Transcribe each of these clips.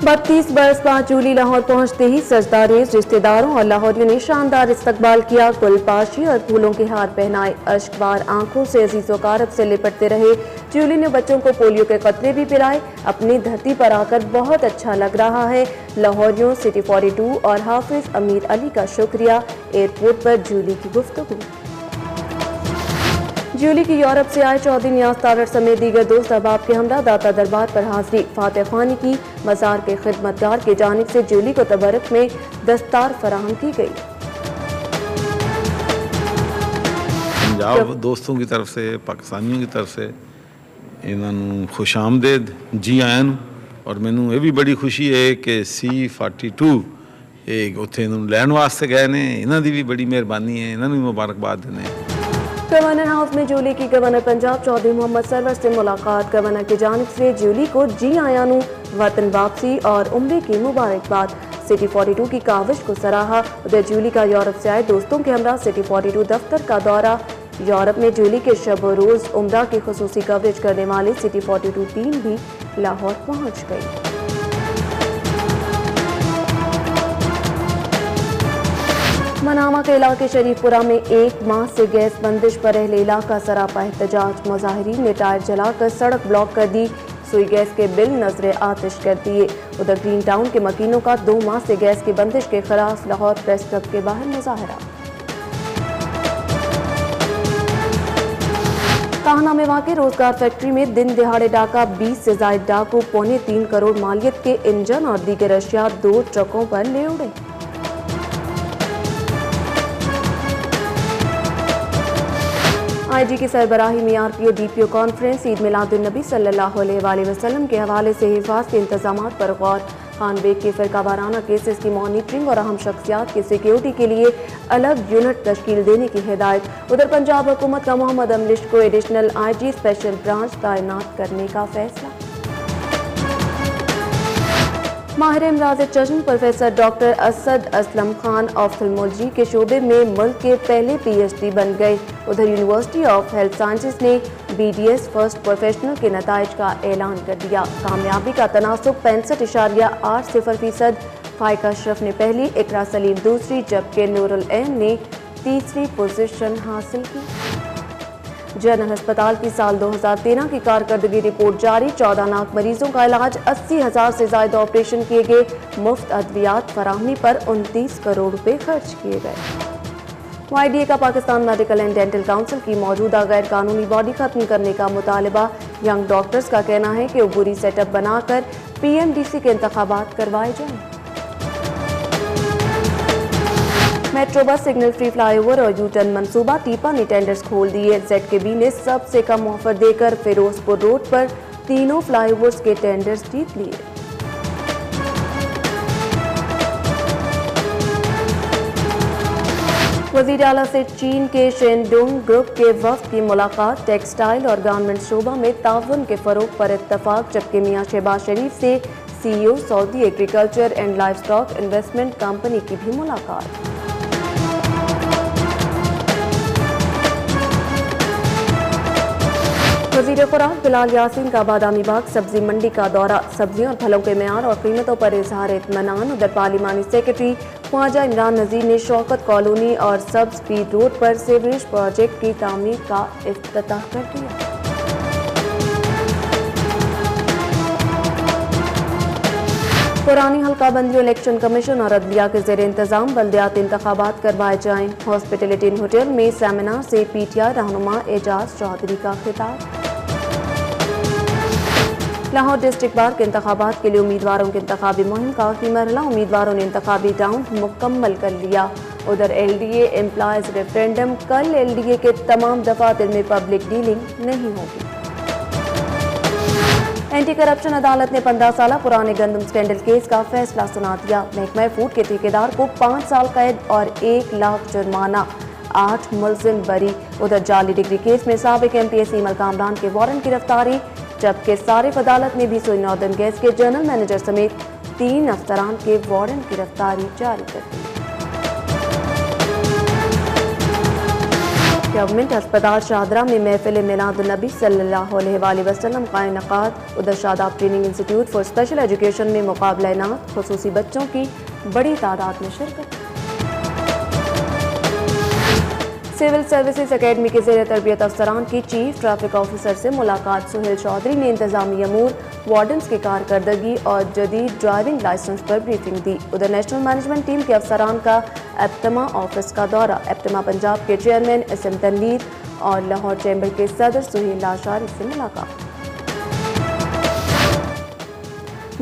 32 बरस बाद जूली लाहौर पहुंचते ही सजदारेज रिश्तेदारों और लाहौरियों ने शानदार इस्तकबाल किया। गुलपाशी और फूलों के हार पहनाए, अश्कबार आंखों से अजीज़ो कारब से लिपटते रहे। जूली ने बच्चों को पोलियो के कतरे भी पिलाए। अपनी धरती पर आकर बहुत अच्छा लग रहा है। लाहौरियों, सिटी 42 और हाफिज अमीर अली का शुक्रिया। एयरपोर्ट पर जूली की गुफ्तगू। जूली की यूरोप से आए चौधरी नियाज तारड़ समेत दीगर दोस्त अहबाब के हमरा दाता दरबार पर हाजिरी। फातह खानी की मज़ार के खिदमतगार की जानिब से जूली को तबरक में दस्तार फराहम की गई। पंजाब दोस्तों की तरफ से, पाकिस्तानियों की तरफ से इन्होंने खुश आमदेद जी आया नूं। और मैनू ये भी बड़ी खुशी है कि C42 एक उत्थे लैन वास्ते गए ने, इन्हों की भी बड़ी मेहरबानी है, इन्होंने भी मुबारकबाद देने। गवर्नर हाउस में जूली की गवर्नर पंजाब चौधरी मोहम्मद सरवर से मुलाकात। गवर्नर की जानिब से जूली को जी आया नूं, वतन वापसी और उम्रे की मुबारकबाद। सिटी 42 की काविश को सराहा। उधर जूली का यूरोप से आए दोस्तों के हमरा सिटी 42 दफ्तर का दौरा। यूरोप में जूली के शब रोज़ उम्रा की खुसूसी कवरेज करने वाली सिटी 42 टीम भी लाहौर पहुँच गई। मनामा के इलाके शरीफपुरा में 1 माह से गैस बंदिश पर अहले इलाका सरापा एहतजाज। मुजाहिरीन ने टायर जलाकर सड़क ब्लॉक कर दी। सुई गैस के बिल नजरे आतिश कर दिए। उधर ग्रीन टाउन के मकीनों का 2 माह से गैस की बंदिश के खिलाफ लाहौर प्रेस क्लब के बाहर मुजाहरा। काहना में वाक़ रोजगार फैक्ट्री में दिन दिहाड़े डाका। 20 से जायद डाकू 3.25 करोड़ मालियत के इंजन और दीगर अशिया 2 ट्रकों पर ले उड़े। IG की सरबराही में RPO DPO कॉन्फ्रेंस। ईद मिलादुन्नबी सल्लल्लाहु अलैहि वसल्लम के हवाले से हिफाज के इंतजामात पर गौर। खान बेग के फिरका वाराना केसेस की मॉनिटरिंग और अहम शख्सियात की सिक्योरिटी के लिए अलग यूनिट तश्कील देने की हिदायत। उधर पंजाब हुकूमत का मोहम्मद अमलिश को एडिशनल IG स्पेशल ब्रांच तैनात करने का फैसला। माहिर इमराज चश्म professor doctor Asad Aslam Khan ophthalmology के शोबे में मुल्क के पहले PhD बन गए। उधर यूनिवर्सिटी ऑफ हेल्थ साइंसेज ने BDS फर्स्ट प्रोफेशनल के नताइज का ऐलान कर दिया। कामयाबी का तनासुब 65.80%। फाइका अशरफ ने पहली, इकरा सलीम दूसरी, जबकि नूरुल ऐन ने तीसरी पोजीशन हासिल की। जनरल अस्पताल की साल 2013 की कारकर्दगी रिपोर्ट जारी। 14 लाख मरीजों का इलाज, 80,000 से ज्यादा ऑपरेशन किए गए। मुफ्त अद्वियात फराहमी पर 29 करोड़ रुपए खर्च किए गए। YDA का Pakistan medical and dental council की मौजूदा गैर कानूनी बॉडी खत्म करने का मुतालबा। यंग डॉक्टर्स का कहना है कि उबूरी सेटअप बनाकर PMDC के इंतखाबात करवाए जाएं। Metro bus signal free flyover और यूटर्न मंसूबा। टीपा ने टेंडर्स खोल दिए। ZKB ने सबसे कम ऑफर देकर फिरोजपुर रोड पर तीनों फ्लाईओवर्स के टेंडर्स जीत लिए। वज़ीर आला से चीन के शेनडोंग ग्रुप के वफ्द की मुलाकात। टेक्सटाइल और गारमेंट शोबा में ताउन के फरोग पर इत्तफाक। जबकि मियां शहबाज शरीफ से CEO Saudi agriculture and live stock investment company की भी मुलाकात। वज़ीर खुराक बिलाल यासीन का बादामी बाग सब्जी मंडी का दौरा। सब्जियों और फलों के मेयार और कीमतों पर इजहार इत्मीनान। उधर पार्लिमानी सेक्रेटरी ख्वाजा इमरान नज़ीर ने शौकत कॉलोनी और सब स्पीड रोड पर सीवरेज प्रोजेक्ट की तामीर का इफ्तिताह कर दिया। पुरानी हल्का बंदियों इलेक्शन कमीशन और अदलिया के ज़ेर इंतजाम बल्दियाती इंतखाबात करवाए जाएं। हॉस्पिटलिटी इन होटल में सेमिनार से PTI रहनुमा एजाज चौधरी का खिताब। लाहौर डिस्ट्रिक्ट बार के इंतखाबात के लिए उम्मीदवारों की इंतखाबी मुहिम का आखिरी मरहला। उम्मीदवारों ने इंतखाबी राउंड मुकम्मल कर लिया। उधर LDA एम्प्लॉयज रेफरेंडम कल। LDA के तमाम दफातर में पब्लिक डीलिंग नहीं होगी। एंटी करप्शन अदालत ने 15 साल पुराने गंदम स्कैंडल केस का फैसला सुना दिया। महकमा फूड के ठेकेदार को 5 साल कैद और 1 लाख जुर्माना। 8 मुलजिम बरी। उधर जाली डिग्री केस में साबिक MP सीमल कामरान के वारंट गिरफ्तारी। जबकि सारिफ अदालत ने भी सोई नॉर्दर्न गैस के जनरल मैनेजर समेत 3 अफसरान के वारंट गिरफ्तारी जारी कर दी। गवर्नमेंट अस्पताल शाहदरा में महफिल मिलादुन्नबी सल्लल्लाहु अलैहि वसल्लम का इनकाद। उधर Shadab training institute for special education में मुकाबला नात, खुसूसी बच्चों की बड़ी तादाद में शिरकत। सिविल सर्विसेज अकेडमी के ज़ेर तरबियत अफसरान की चीफ ट्रैफिक ऑफिसर से मुलाकात। सुहेल चौधरी ने इंतजामी अमूर, वार्डन्स की कारकर्दगी और जदीद ड्राइविंग लाइसेंस पर ब्रीफिंग दी। उधर नेशनल मैनेजमेंट टीम के अफसरान का एप्टमा ऑफिस का दौरा। एप्टमा पंजाब के चेयरमैन एसएम तनवीर और लाहौर चैम्बर के सदर सुहेल लाशारी से मुलाकात।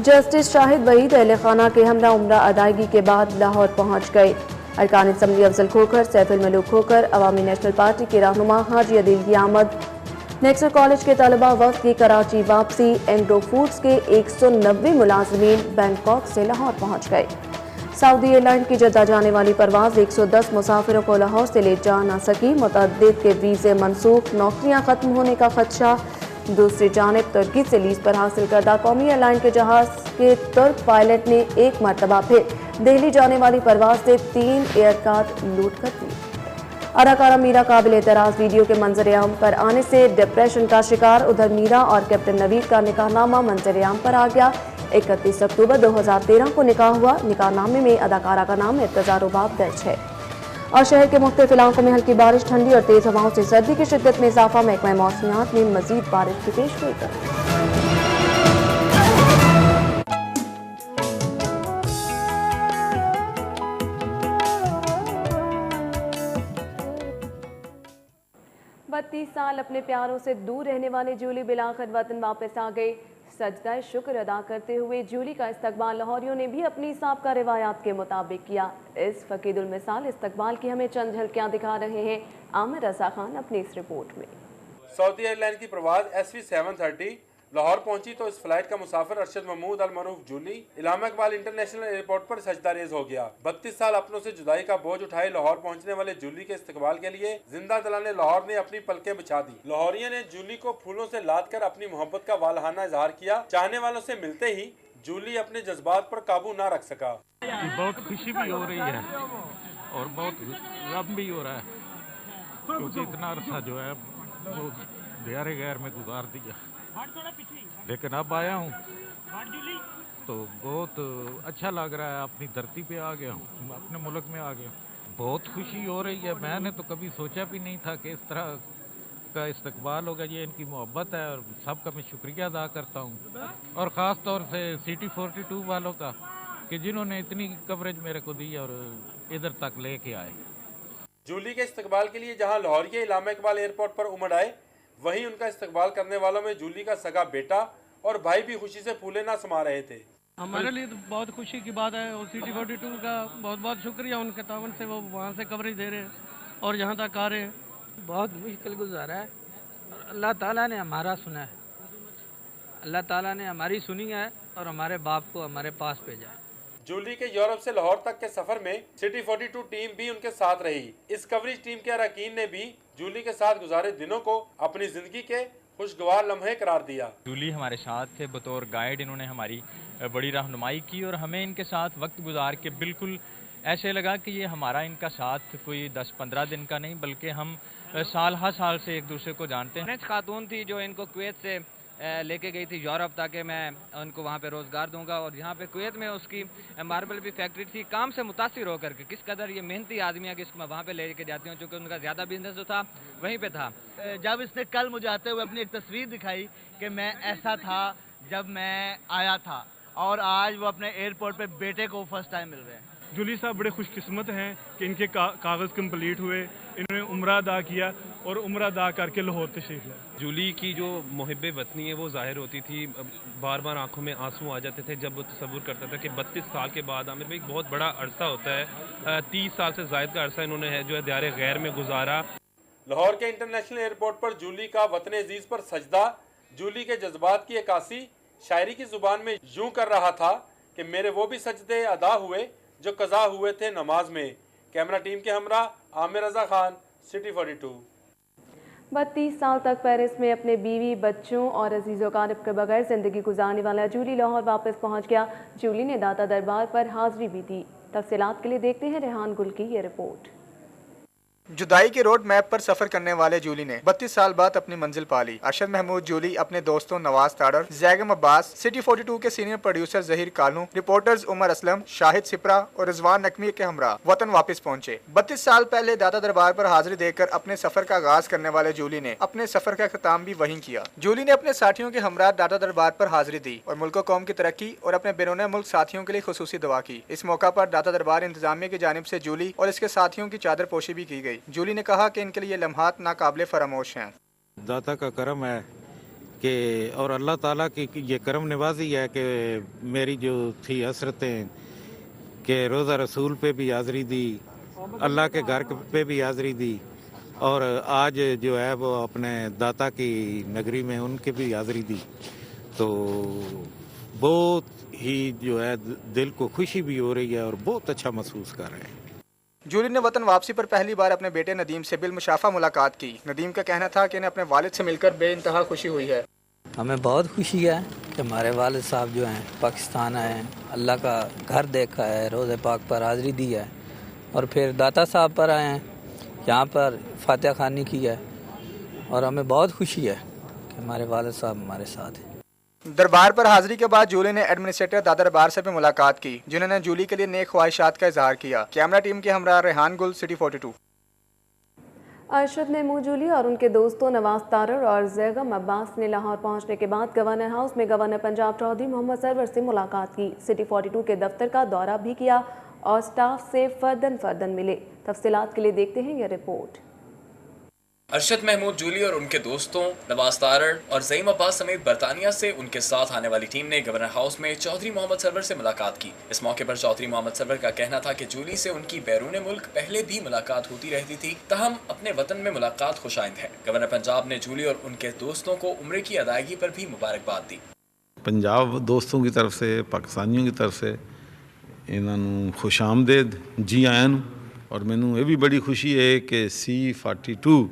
जस्टिस शाहिद वहीद अहल खाना के हमरा उम्रा अदायगी के बाद लाहौर पहुँच गए। अरकान असम्बली अफजल खोखर, सैफुल मलूक खोखर, अवामी नेशनल पार्टी के रहनुमा हाजी अदील की आमद, नेक्सर कॉलेज के तलबा वक्त की कराची वापसी, एंग्रो फूड्स के 190 मुलाजमीन बैंकॉक से लाहौर पहुँच गए। सऊदी एयरलाइन की जद्दा जाने वाली परवाज़ 110 मुसाफिरों को लाहौर से ले जा ना सकी। मुतअद्दिद के वीज़े मनसूख, नौकरियाँ खत्म होने का खदशा। दूसरी जानिब तुर्की से लीज पर हासिल करदा कौमी एयरलाइन के जहाज के तुर्क पायलट ने एक मरतबा फिर दिल्ली जाने वाली परवाज से 3 एयरक्राफ्ट लूट कर दिए। अदाकारा मीरा काबिल एतराज़ वीडियो के मंजर-ए-आम पर आने से डिप्रेशन का शिकार। उधर मीरा और कैप्टन नवीद का निकाहनामा मंजर-ए-आम पर आ गया। 31 अक्टूबर 2013 को निकाह हुआ। निकाहनामे में अदाकारा का नाम इर्तज़ा रुबाब दर्ज है। और शहर के मुख्तलिफ इलाकों में हल्की बारिश, ठंडी और तेज हवाओं से सर्दी की शिद्दत में इजाफा। महकमा मौसमियात ने मजीद बारिश की पेशगोई कर। बत्तीस साल अपने प्यारों से दूर रहने वाले जूली बिलाखिर वतन वापस आ गई। सजदा शुक्र अदा करते हुए जूली का इस्तकबाल लाहौरियों ने भी अपनी साबका रिवायात के मुताबिक किया। इस फकीदुल मिसाल इस्तकबाल की हमें चंद झलकियां दिखा रहे हैं आमिर रजा खान अपनी इस रिपोर्ट में। सऊदी एयरलाइन की प्रवाज SV 730 लाहौर पहुंची तो इस फ्लाइट का मुसाफिर अरशद महमूद अल मरूफ जूली इलामा इकबाल इंटरनेशनल एयरपोर्ट पर सजदा रेज हो गया। 32 साल अपनों से जुदाई का बोझ उठाए लाहौर पहुंचने वाले जूली के इस्तकबाल के लिए जिंदा दिलाने लाहौर ने अपनी पलकें बिछा दी। लाहौरियों ने जूली को फूलों से लाद कर अपनी मोहब्बत का वालहाना इजहार किया। चाहने वालों से मिलते ही जूली अपने जज्बात पर काबू न रख सका। बहुत खुशी भी हो रही है और बहुत गम भी हो रहा है, क्योंकि इतना अरसा जो है वो दियारे गैर में गुजार दिया, लेकिन अब आया हूँ तो बहुत अच्छा लग रहा है। अपनी धरती पे आ गया हूँ, अपने मुल्क में आ गया हूँ। बहुत खुशी हो रही है। मैंने तो कभी सोचा भी नहीं था कि इस तरह का इस्तकबाल होगा। ये इनकी मोहब्बत है और सबका मैं शुक्रिया अदा करता हूँ, और ख़ास तौर से सिटी 42 वालों का कि जिन्होंने इतनी कवरेज मेरे को दी और इधर तक लेके आए। जूली के इस्तकबाल के लिए जहाँ लाहौर के इलामा इकबाल एयरपोर्ट पर उमड़ आए, वहीं उनका इस्तकबाल करने वालों में जूली का सगा बेटा और भाई भी खुशी से फूले ना समा रहे थे। हमारे लिए तो बहुत खुशी की बात है और सिटी 42 का बहुत बहुत शुक्रिया। उनके तावन से वो वहाँ से कवरेज दे रहे हैं और यहाँ तक आ रहे हैं। बहुत मुश्किल गुजारा है और अल्लाह ताला ने हमारा सुना है। अल्लाह ताला ने हमारी सुनी है और हमारे बाप को हमारे पास भेजा है। जूली के यूरोप से लाहौर तक के सफर में सिटी 42 टीम भी उनके साथ रही। इस कवरेज टीम के अरकान ने भी जूली के साथ गुजारे दिनों को अपनी जिंदगी के खुशगवार लम्हे करार दिया। जूली हमारे साथ थे बतौर गाइड, इन्होंने हमारी बड़ी रहनुमाई की और हमें इनके साथ वक्त गुजार के बिल्कुल ऐसे लगा कि ये हमारा इनका साथ कोई 10-15 दिन का नहीं, बल्कि हम साल हर साल से एक दूसरे को जानते हैं। खातून थी जो इनको कुवैत से लेके गई थी यूरोप, ताकि मैं उनको वहाँ पे रोज़गार दूंगा। और यहाँ पे कुवैत में उसकी मार्बल की फैक्ट्री थी। काम से मुतासिर होकर के किस कदर ये मेहनती आदमी है कि इसको मैं वहाँ पे लेके जाती हूँ, क्योंकि उनका ज़्यादा बिजनेस जो था वहीं पे था। जब इसने कल मुझे आते हुए अपनी एक तस्वीर दिखाई कि मैं ऐसा था जब मैं आया था, और आज वो अपने एयरपोर्ट पे बेटे को फर्स्ट टाइम मिल रहे हैं। जूली साहब बड़े खुशकिस्मत हैं कि इनके कागज़ कंप्लीट हुए, इन्होंने उम्रा अदा किया और उम्रा अदा करके लाहौर तशरीफ लाए। जूली की जो मुहिब्बे वतनी है वो जाहिर होती थी। बार बार आंखों में आंसू आ जाते थे जब वो तसव्वुर करता था कि 32 साल के बाद आमिर भाई बहुत बड़ा अरसा होता है। 30 साल से ज़ायद का अरसा इन्होंने जो है दियारे गैर में गुजारा। लाहौर के इंटरनेशनल एयरपोर्ट पर जूली का वतन अजीज पर सजदा, जूली के जज्बात की अक्कासी शायरी की जुबान में यूं कर रहा था कि मेरे वो भी सजदे अदा हुए जो कज़ा हुए थे नमाज में। कैमरा टीम के हमरा आमिर रजा खान, सिटी 42। 32 साल तक पेरिस में अपने बीवी, बच्चों और अजीज़ो क़ारिब के बगैर ज़िंदगी गुजारने वाला जूली लाहौर वापस पहुंच गया। जूली ने दाता दरबार पर हाजिरी भी दी। तफसीलात के लिए देखते हैं रेहान गुल की ये रिपोर्ट। जुदाई के रोड मैप पर सफर करने वाले जूली ने 32 साल बाद अपनी मंजिल पा ली। अरशद महमूद जूली अपने दोस्तों नवाज ताड़र, जैगम अब्बास, सिटी 42 के senior producer Zaheer Kalu, reporters Umar Aslam, Shahid Sipra और रिजवान नकवी के हमरा वतन वापस पहुंचे। 32 साल पहले दादा दरबार पर हाजिरी देकर अपने सफर का आगाज करने वाले जूली ने अपने सफर का अख्ताम भी वहीं किया। जूली ने अपने साथियों के हमरा दादा दरबार पर हाजिरी दी और मुल्क कौम की तरक्की और अपने बैरून मुल्क साथियों के लिए खुसूसी दुआ की। इस मौका पर दादा दरबार इंतजामिया की जानिब से जूली और इसके साथियों की चादर पोशी भी की गई। जूली ने कहा कि इनके लिए लम्हात नाकाबिले फरामोश हैं। दाता का करम है कि और अल्लाह ताला की ये करम नवाजी है कि मेरी जो थी हसरतें कि रोज़ा रसूल पे भी हाज़री दी, अल्लाह के घर पे भी हाज़री दी और आज जो है वो अपने दाता की नगरी में उनके भी हाज़री दी, तो बहुत ही जो है दिल को खुशी भी हो रही है और बहुत अच्छा महसूस कर रहे हैं। जूली ने वतन वापसी पर पहली बार अपने बेटे नदीम से बिलमुशाफा मुलाकात की। नदीम का कहना था कि इन्हें अपने वालिद से मिलकर बेइंतहा खुशी हुई है। हमें बहुत खुशी है कि हमारे वालिद साहब जो हैं पाकिस्तान आए हैं, अल्लाह का घर देखा है, रोज़े पाक पर हाज़री दी है और फिर दाता साहब पर आए हैं, यहाँ पर फातिहा खानी की है और हमें बहुत खुशी है कि हमारे वालिद साहब हमारे साथ हैं। दरबार पर हाजिरी के बाद जूली ने एडमिनिस्ट्रेटर दादा दरबार से भी मुलाकात की, जिन्होंने जूली के लिए नेक ख्वाहिशात का इजहार किया। कैमरा टीम के हमरा रेहान गुल, सिटी 42। अरशद महमूद जूली और उनके दोस्तों नवाज तारर और जैगम अब्बास ने लाहौर पहुंचने के बाद गवर्नर हाउस में गवर्नर पंजाब चौधरी मोहम्मद सरवर से मुलाकात की। सिटी 42 के दफ्तर का दौरा भी किया और स्टाफ से फर्दन मिले। तफसीलात के लिए देखते हैं यह रिपोर्ट। अरशद महमूद जूली और उनके दोस्तों नवाज तारड़ और ज़ईम अब्बास समेत बरतानिया से उनके साथ आने वाली टीम ने गवर्नर हाउस में चौधरी मोहम्मद सरवर से मुलाकात की। इस मौके पर चौधरी मोहम्मद सरवर का कहना था कि जूली से उनकी बैरून मुल्क पहले भी मुलाकात होती रहती थी, तहम अपने वतन में मुलाकात खुशाइंद है। गवर्नर पंजाब ने जूली और उनके दोस्तों को उम्रे की अदायगी पर भी मुबारकबाद दी। पंजाब दोस्तों की तरफ से, पाकिस्तानियों की तरफ से इन्होंने खुशामदेद जी आया नूं और मैनू ये भी बड़ी खुशी है कि C42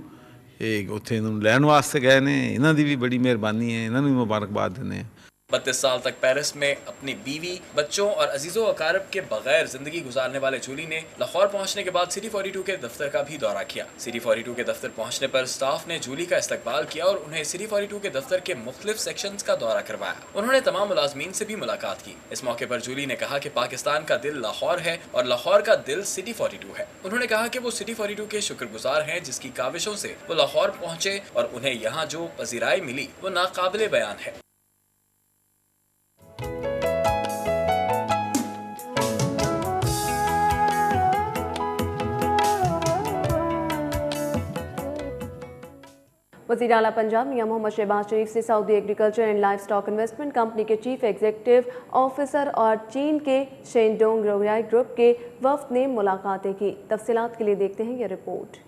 उत्थे लैन वास्ते गए ने, इन्हों की भी बड़ी मेहरबानी है, इन्होंने भी मुबारकबाद देने। 32 साल तक पेरिस में अपनी बीवी, बच्चों और अजीज़ों अकारब के बगैर जिंदगी गुजारने वाले जूली ने लाहौर पहुंचने के बाद सिटी 42 के दफ्तर का भी दौरा किया। सिटी 42 के दफ्तर पहुंचने पर स्टाफ ने जूली का इस्तकबाल किया और उन्हें सिटी 42 के दफ्तर के मुख्तलिफ सेक्शंस का दौरा करवाया। उन्होंने तमाम मुलाजमीन से भी मुलाकात की। इस मौके पर जूली ने कहा कि पाकिस्तान का दिल लाहौर है और लाहौर का दिल सिटी 42 है। उन्होंने कहा कि वो सिटी 42 के शुक्रगुजार हैं जिसकी काविशों से वो लाहौर पहुंचे और उन्हें यहाँ जो पजीराई मिली वो नाकाबिले बयान है। वज़ीर आला पंजाब मियां मोहम्मद शहबाज शरीफ से Saudi agriculture and life stock investment company के चीफ एग्जीक्यूटिव ऑफिसर और चीन के शेनडोंग रोयाई ग्रुप के वफ्द ने मुलाकातें की। तफसीलात के लिए देखते हैं यह रिपोर्ट।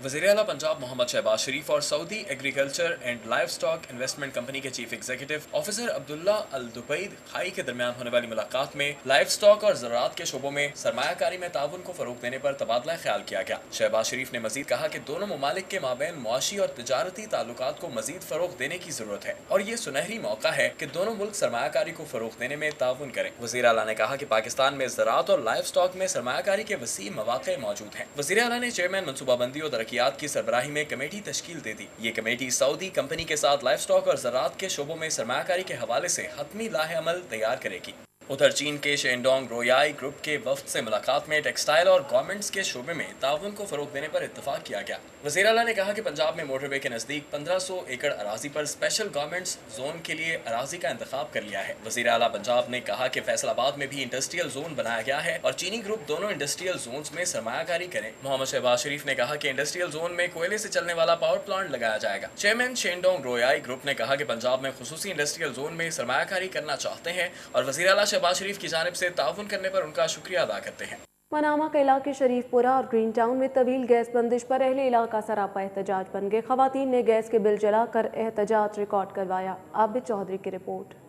वज़ीर आला पंजाब मोहम्मद शहबाज शरीफ और Saudi agriculture and life stock investment company के चीफ एग्जीक्यूटिव ऑफिसर अब्दुल्ला अल दुबैद खाई के दरमियान होने वाली मुलाकात में लाइफ स्टॉक और ज़राअत के शोबों में सरमायाकारी में ताउन को फरोग देने पर तबादला ख्याल किया गया। शहबाज शरीफ ने मजीद कहा कि दोनों ममालिक के माबैन मुआशी और तिजारती ताल्लुकात को मजीद फरोग देने की जरूरत है और ये सुनहरी मौका है कि दोनों मुल्क सरमायाकारी को फरोग देने में ताउन करें। वज़ीर आला ने कहा कि पाकिस्तान में ज़राअत और लाइफ स्टॉक में सरमायाकारी के वसी मौके मौजूद हैं। वज़ीर आला ने चेयरमैन मनसूबाबंदी और तरक्कियात की सरबराही में कमेटी तश्कील दे दी। ये कमेटी सऊदी कंपनी के साथ लाइफ स्टॉक और ज़राअत के शोबों में सरमायाकारी के हवाले से हतमी लाहे अमल तैयार करेगी। उधर चीन के शेनडोंग रोयाई ग्रुप के वफ्द से मुलाकात में टेक्सटाइल और गारमेंट्स के शोबे में ताउन को फरोग देने पर इत्तफाक किया गया। वज़ीर आला ने कहा कि पंजाब में मोटरवे के नजदीक 1500 एकड़ अराजी पर स्पेशल गारमेंट्स जोन के लिए अराजी का इंतखाब कर लिया है। वज़ीर आला पंजाब ने कहा कि फैसलाबाद में भी इंडस्ट्रियल जोन बनाया गया है और चीनी ग्रुप दोनों इंडस्ट्रियल जोन में सरमायाकारी करें। मोहम्मद शहबाज शरीफ ने कहा कि इंडस्ट्रियल जोन में कोयले से चलने वाला पावर प्लांट लगाया जाएगा। चेयरमैन शेनडोंग रोयाई ग्रुप ने कहा कि पंजाब में खुसूसी इंडस्ट्रियल जोन में सरमायाकारी करना चाहते हैं और वज़ीर आला शहबाज शरीफ की जानिब से ताउन करने पर उनका शुक्रिया अदा करते हैं। मनामा के इलाके शरीफपुरा और ग्रीन टाउन में तवील गैस बंदिश पर अहले इलाका सरापा एहतजाज बन गए। खवातीन ने गैस के बिल जलाकर एहतजाज रिकॉर्ड करवाया। आबिद चौधरी की रिपोर्ट।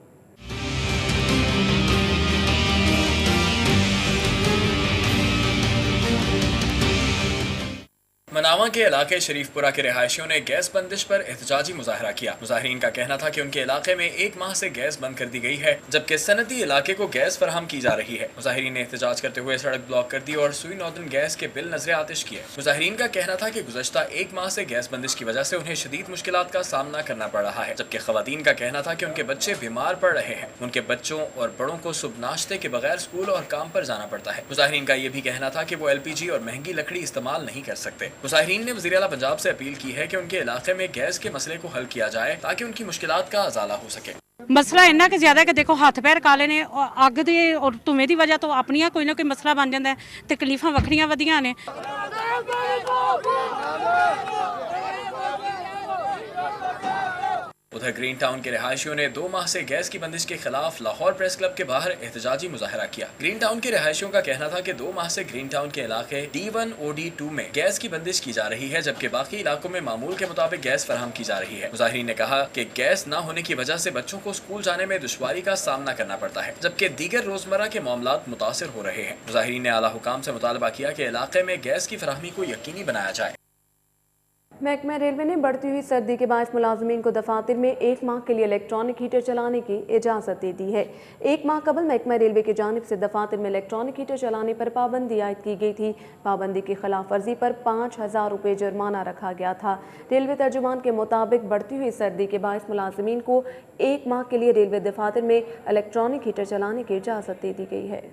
मनामा के इलाके शरीफपुरा के रिहायशियों ने गैस बंदिश पर एहतजाजी मुजाहरा किया। मुजाहरीन का कहना था कि उनके इलाके में 1 माह से गैस बंद कर दी गई है, जबकि सनती इलाके को गैस फराहम की जा रही है। मुजाहरीन ने एहतजाज करते हुए सड़क ब्लॉक कर दी और सुई नॉर्दर्न गैस के बिल नजर आतिश किए। मुजाहरीन का कहना था कि गुज़श्ता 1 माह से गैस बंदिश की वजह से उन्हें शदीद मुश्किलात का सामना करना पड़ रहा है, जबकि खवातीन का कहना था कि उनके बच्चे बीमार पड़ रहे हैं। उनके बच्चों और बड़ों को सुबह नाश्ते के बगैर स्कूल और काम पर जाना पड़ता है। मुजाहरीन का ये भी कहना था कि वो LPG और महंगी लकड़ी इस्तेमाल नहीं कर सकते। मुजाहरीन ने वज़ीर आला पंजाब से अपील की है कि उनके इलाके में गैस के मसले को हल किया जाए ताकि उनकी मुश्किलात का अजाला हो सके। ਮਸਲਾ ਇੰਨਾ ਕਿ ਜ਼ਿਆਦਾ ਕਿ ਦੇਖੋ ਹੱਥ ਪੈਰ ਕਾਲੇ ਨੇ, ਅੱਗ ਦੇ ਔਰ ਧੂਏ ਦੀ ਵਜ੍ਹਾ ਤੋਂ ਆਪਣੀਆਂ ਕੋਈ ਨਾ ਕੋਈ ਮਸਲਾ ਬਣ ਜਾਂਦਾ ਹੈ, ਤਕਲੀਫਾਂ ਵੱਖਰੀਆਂ ਵਧੀਆਂ ਨੇ। उधर ग्रीन टाउन के रिहायशियों ने 2 माह से गैस की बंदिश के खिलाफ लाहौर प्रेस क्लब के बाहर एहतजाजी मुजाहरा किया। ग्रीन टाउन के रिहायशियों का कहना था कि 2 माह से ग्रीन टाउन के इलाके D1 OD2 में गैस की बंदिश की जा रही है, जबकि बाकी इलाकों में मामूल के मुताबिक गैस फराहम की जा रही है। मुजाहिरीन ने कहा कि गैस न होने की वजह से बच्चों को स्कूल जाने में दुश्वारी का सामना करना पड़ता है, जबकि दीगर रोजमर्रा के मामलात मुतासिर हो रहे हैं। मुजाहिरीन ने आला हुकाम से मुतालबा किया कि इलाके में गैस की फराहमी को यकीनी बनाया जाए। महकमा रेलवे ने बढ़ती हुई सर्दी के बायस मुलाजमीन को दफातर में 1 माह के लिए इलेक्ट्रॉनिक हीटर चलाने की इजाज़त दे दी है। 1 माह कबल महकमा रेलवे की जानिब से दफातर में इलेक्ट्रॉनिक हीटर चलाने पर पाबंदी आयद की गई थी। पाबंदी की खिलाफ वर्जी पर 5,000 रुपये जुर्माना रखा गया था। रेलवे तर्जुमान के मुताबिक बढ़ती हुई सर्दी के बायस मुलाजमीन को 1 माह के लिए रेलवे दफातर में इलेक्ट्रॉनिक हीटर चलाने की इजाज़त दे दी गई है।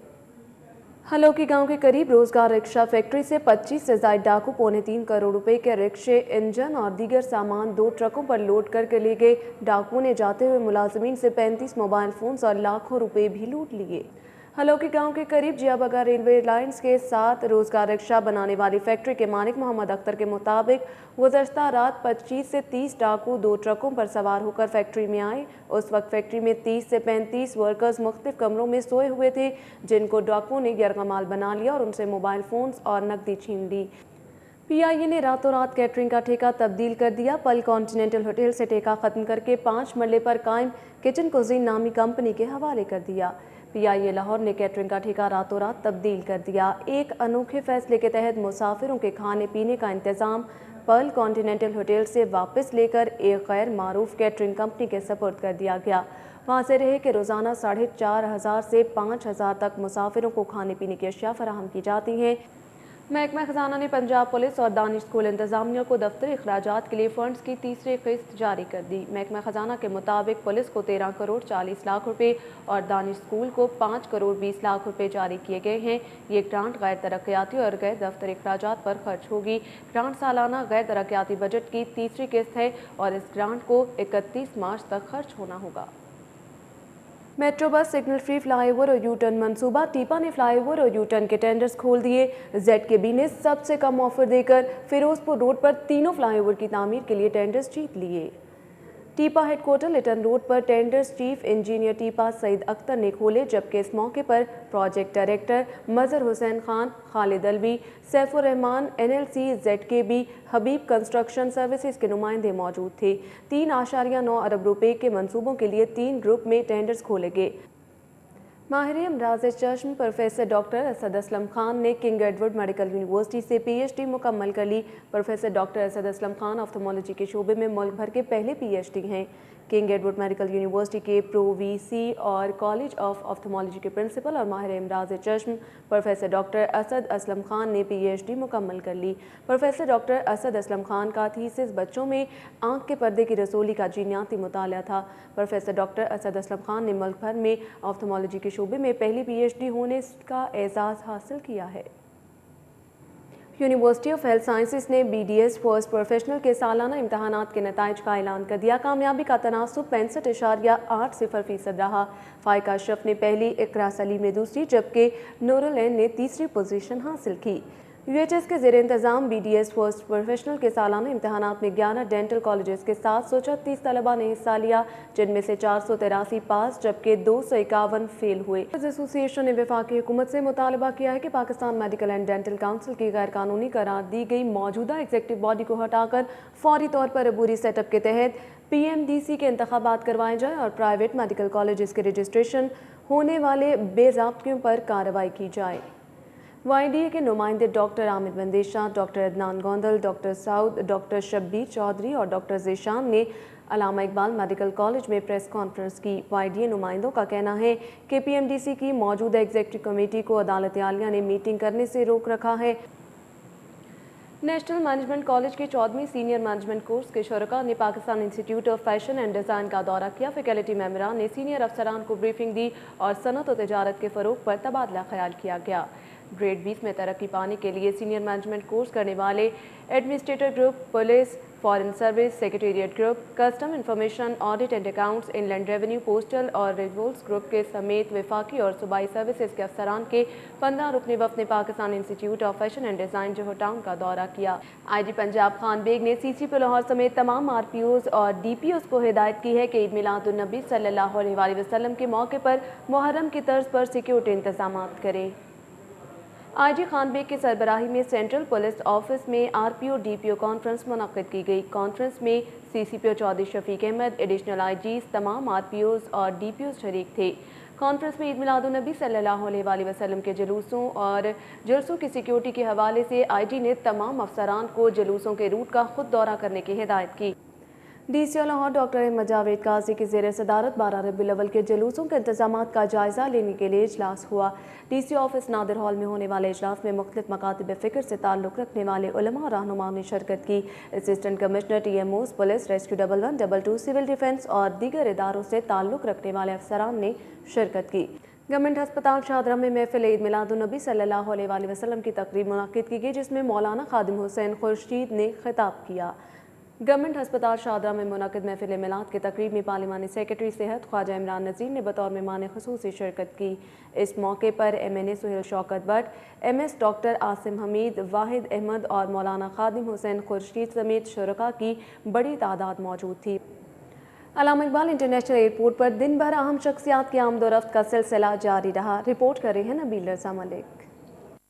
हलोकी गांव के करीब रोजगार रिक्शा फैक्ट्री से 25 से ज़ायद डाकू 3.25 करोड़ रुपए के रिक्शे, इंजन और दीगर सामान 2 ट्रकों पर लोड करके ले गए। डाकुओं ने जाते हुए मुलाजमीन से 35 मोबाइल फोन्स और लाखों रुपए भी लूट लिए। हलोकी गांव के करीब जियाबगा रेलवे लाइन्स के साथ रोजगार रिक्शा बनाने वाली फैक्ट्री के मालिक मोहम्मद अख्तर के मुताबिक गुज़श्ता रात 25 से 30 डाकू 2 ट्रकों पर सवार होकर फैक्ट्री में आए। उस वक्त फैक्ट्री में 30 से 35 वर्कर्स मुख्तलिफ कमरों में सोए हुए थे, जिनको डाकुओं ने यरगमाल बना लिया और उनसे मोबाइल फोन्स और नकदी छीन ली। PIA ने रातों रात कैटरिंग का ठेका तब्दील कर दिया। पल कॉन्टिनेंटल होटल से ठेका ख़त्म करके 5 मरले पर कायम किचन कुजीन नामी कंपनी के हवाले कर दिया। PIA लाहौर ने कैटरिंग का ठेका रातों रात तब्दील कर दिया। एक अनोखे फैसले के तहत मुसाफिरों के खाने पीने का इंतज़ाम पर्ल कॉन्टिनेंटल होटल से वापस लेकर एक गैर मारूफ कैटरिंग कंपनी के सपुर्द कर दिया गया। वहाँ से रहे कि रोज़ाना 4,500 से 5,000 तक मुसाफिरों को खाने पीने की अशिया फराहम की जाती हैं। महकमा खजाना ने पंजाब पुलिस और दानिश स्कूल इंतजामिया को दफ्तरी अखराजात के लिए फंड्स की तीसरी किस्त जारी कर दी। महकमा खजाना के मुताबिक पुलिस को 13 करोड़ 40 लाख रुपए और दानिश स्कूल को 5 करोड़ 20 लाख रुपए जारी किए गए हैं। ये ग्रांट गैर तरक्याती और गैर दफ्तरी अखराजात पर खर्च होगी। ग्रांट सालाना गैर तरक्याती बजट की तीसरी किस्त है और इस ग्रांट को 31 मार्च तक खर्च होना होगा। Metro bus signal free flyover और यूटर्न मंसूबा। टीपा ने फ्लाईओवर और यूटर्न के टेंडर्स खोल दिए। ZKB ने सबसे कम ऑफर देकर फिरोजपुर रोड पर तीनों फ्लाईओवर की तामीर के लिए टेंडर्स जीत लिए। टीपा हेडक्वार्टर लिटन रोड पर tenders chief engineer टीपा Saeed Akhtar ने खोले, जबकि इस मौके पर प्रोजेक्ट डायरेक्टर मजहर हुसैन खान, खालिद अलवी, सैफुर रहमान, NLC, ZKB, हबीब कंस्ट्रक्शन सर्विसेज के नुमाइंदे मौजूद थे। 3.9 अरब रुपए के मंसूबों के लिए 3 ग्रुप में टेंडर्स खोले गए। माहिर अमराज चश्म प्रोफेसर डॉक्टर असद असलम खान ने किंग एडवर्ड मेडिकल यूनिवर्सिटी से PhD मुकम्मल कर ली। Professor doctor Asad Aslam Khan ophthalmology के शोबे में मुल्क भर के पहले PhD हैं। किंग एडवर्ड मेडिकल यूनिवर्सिटी के प्रो VC और कॉलेज ऑफ ऑफ्थल्मोलॉजी के प्रिंसिपल और माहिर अमराज चश्म प्रोफेसर डॉक्टर असद असलम खान ने PhD मुकम्मल कर ली। प्रोफेसर डॉक्टर असद असलम खान का थीसिस बच्चों में आँख के पर्दे की रसोली का जीनियाती मुताला था। प्रोफेसर डॉक्टर असद असलम खान ने मुल्क भर में ऑफ्थल्मोलॉजी के शोबे में पहली PhD होने का एजाज़ हासिल किया है। यूनिवर्सिटी ऑफ हेल्थ साइंसेज ने BDS फर्स्ट प्रोफेशनल के सालाना इम्तहानात के नताइज का ऐलान कर दिया। कामयाबी का तनासुब 65.80% रहा। फ़ाइका अशरफ ने पहली, इकरा सलीम ने दूसरी, जबकि नूरुलैन ने तीसरी पोजीशन हासिल की। UHS के ज़ेर इंतज़ाम BDS फर्स्ट प्रोफेशनल के सालाना इम्तहानात में 11 डेंटल कॉलेजेस के 736 तलबा ने हिस्सा लिया, जिनमें से 483 पास जबकि 251 फेल हुए। एसोसिएशन ने वफाकी हुकूमत से मुतालबा किया है कि Pakistan medical and dental council की गैर कानूनी करार दी गई मौजूदा एग्जीक्यूटिव बॉडी को हटाकर फौरी तौर पर अबूरी सेटअप के तहत PMDC के इंतखाबात करवाए जाएँ और प्राइवेट मेडिकल कॉलेजेस के रजिस्ट्रेशन होने वाले बेज़ाब्तियों पर कार्रवाई की जाए। YDA के नुमाइंदे doctor Amir Bandesha, doctor Adnan Gondal, doctor Saud, doctor Shabbir Chaudhry और डॉक्टर ज़ीशान ने अल्लामा इकबाल मेडिकल कॉलेज में प्रेस कॉन्फ्रेंस की। YDA नुमाइंदों का कहना है कि PMDC की मौजूदा एग्जीक्यूटिव कमेटी को अदालत आलिया ने मीटिंग करने से रोक रखा है। नेशनल मैनेजमेंट कॉलेज के 14वीं सीनियर मैनेजमेंट कोर्स के शुरका ने Pakistan institute of fashion and design का दौरा किया। फैकल्टी मेंबरान ने सीनियर अफसरान को ब्रीफिंग दी और सनत और तजारत के फ़रोग पर तबादला ख्याल किया गया। ग्रेड 20 में तरक्की पाने के लिए सीनियर मैनेजमेंट कोर्स करने वाले administrator group, police, foreign service, secretariat group, custom information, audit and accounts, inland revenue, postal और रेवोल्स ग्रुप के समेत वफाकी और सूबाई सर्विसेज के अफसरान के 15 रुकनी वफ़द ने Pakistan institute of fashion and design Johar town का दौरा किया। IG पंजाब खान बेग ने CCP लाहौर समेत तमाम RPOs और DPOs को हिदायत की है कि ईद मिलादुन्नबी सल्लल्लाहु अलैहि वसल्लम के मौके पर मुहर्रम की तर्ज पर सिक्योरिटी इंतजाम करें। IG खान बेग की सरबराही में सेंट्रल पुलिस ऑफिस में RPO DPO कॉन्फ्रेंस मुनक्किद की गई। कॉन्फ्रेंस में CCPO Chaudhry Shafiq Ahmed, additional IGs, तमाम RPOs और DPOs शरीक थे। कॉन्फ्रेंस में ईद मिलादुन्नबी सल्लल्लाहु अलैहि वसल्लम के जुलूसों और जलसों की सिक्योरिटी के हवाले से IG ने तमाम अफसरान को जुलूसों के रूट का खुद दौरा करने की हिदायत की। DCO लाहौर डॉक्टर अहमद जावेद काजी की ज़ेर सदारत 12 रबीउल अव्वल के जुलूसों के इंतजाम का जायज़ा लेने के लिए इजलास हुआ। DCO ऑफिस नादिर हॉल में होने वाले इजलास में मुख्तलिफ मकातिब फ़िक्र से ताल्लुक़ रखने वाले उलमा और रहनुमाओं ने शिरकत की। Assistant commissioner, TMOs, police, rescue 1112, civil defence और दीगर इदारों से ताल्लुक़ रखने वाले अफसरान ने शिरकत की। गवर्नमेंट हस्पताल शाहदरा में महफिल ईद मिलादुन्नबी सल्लल्लाहु अलैहि वसल्लम की तकरीब मुनक्किद की गई, जिसमें मौलाना खादिम हुसैन खुर्शीद ने खिताब किया। गवर्नमेंट हस्पताल शाहदरा में मुनक्किद महफिल मिलाद की तकरीब में पार्लिमानी सेक्रेटरी सेहत ख्वाजा इमरान नज़ीर ने बतौर मेहमान ख़ुसूसी शिरकत की। इस मौके पर MNA Suhail Shaukat Bhatt, MS doctor Asim Hamid, Wahid Ahmed और मौलाना खादिम हुसैन खुर्शीद समेत शुरका की बड़ी तादाद मौजूद थी। अल्लामा इकबाल इंटरनेशनल एयरपोर्ट पर दिन भर अहम शख्सियात की आमदोरफ्त का सिलसिला जारी रहा। रिपोर्ट कर रहे हैं नबील रज़ा मलिक।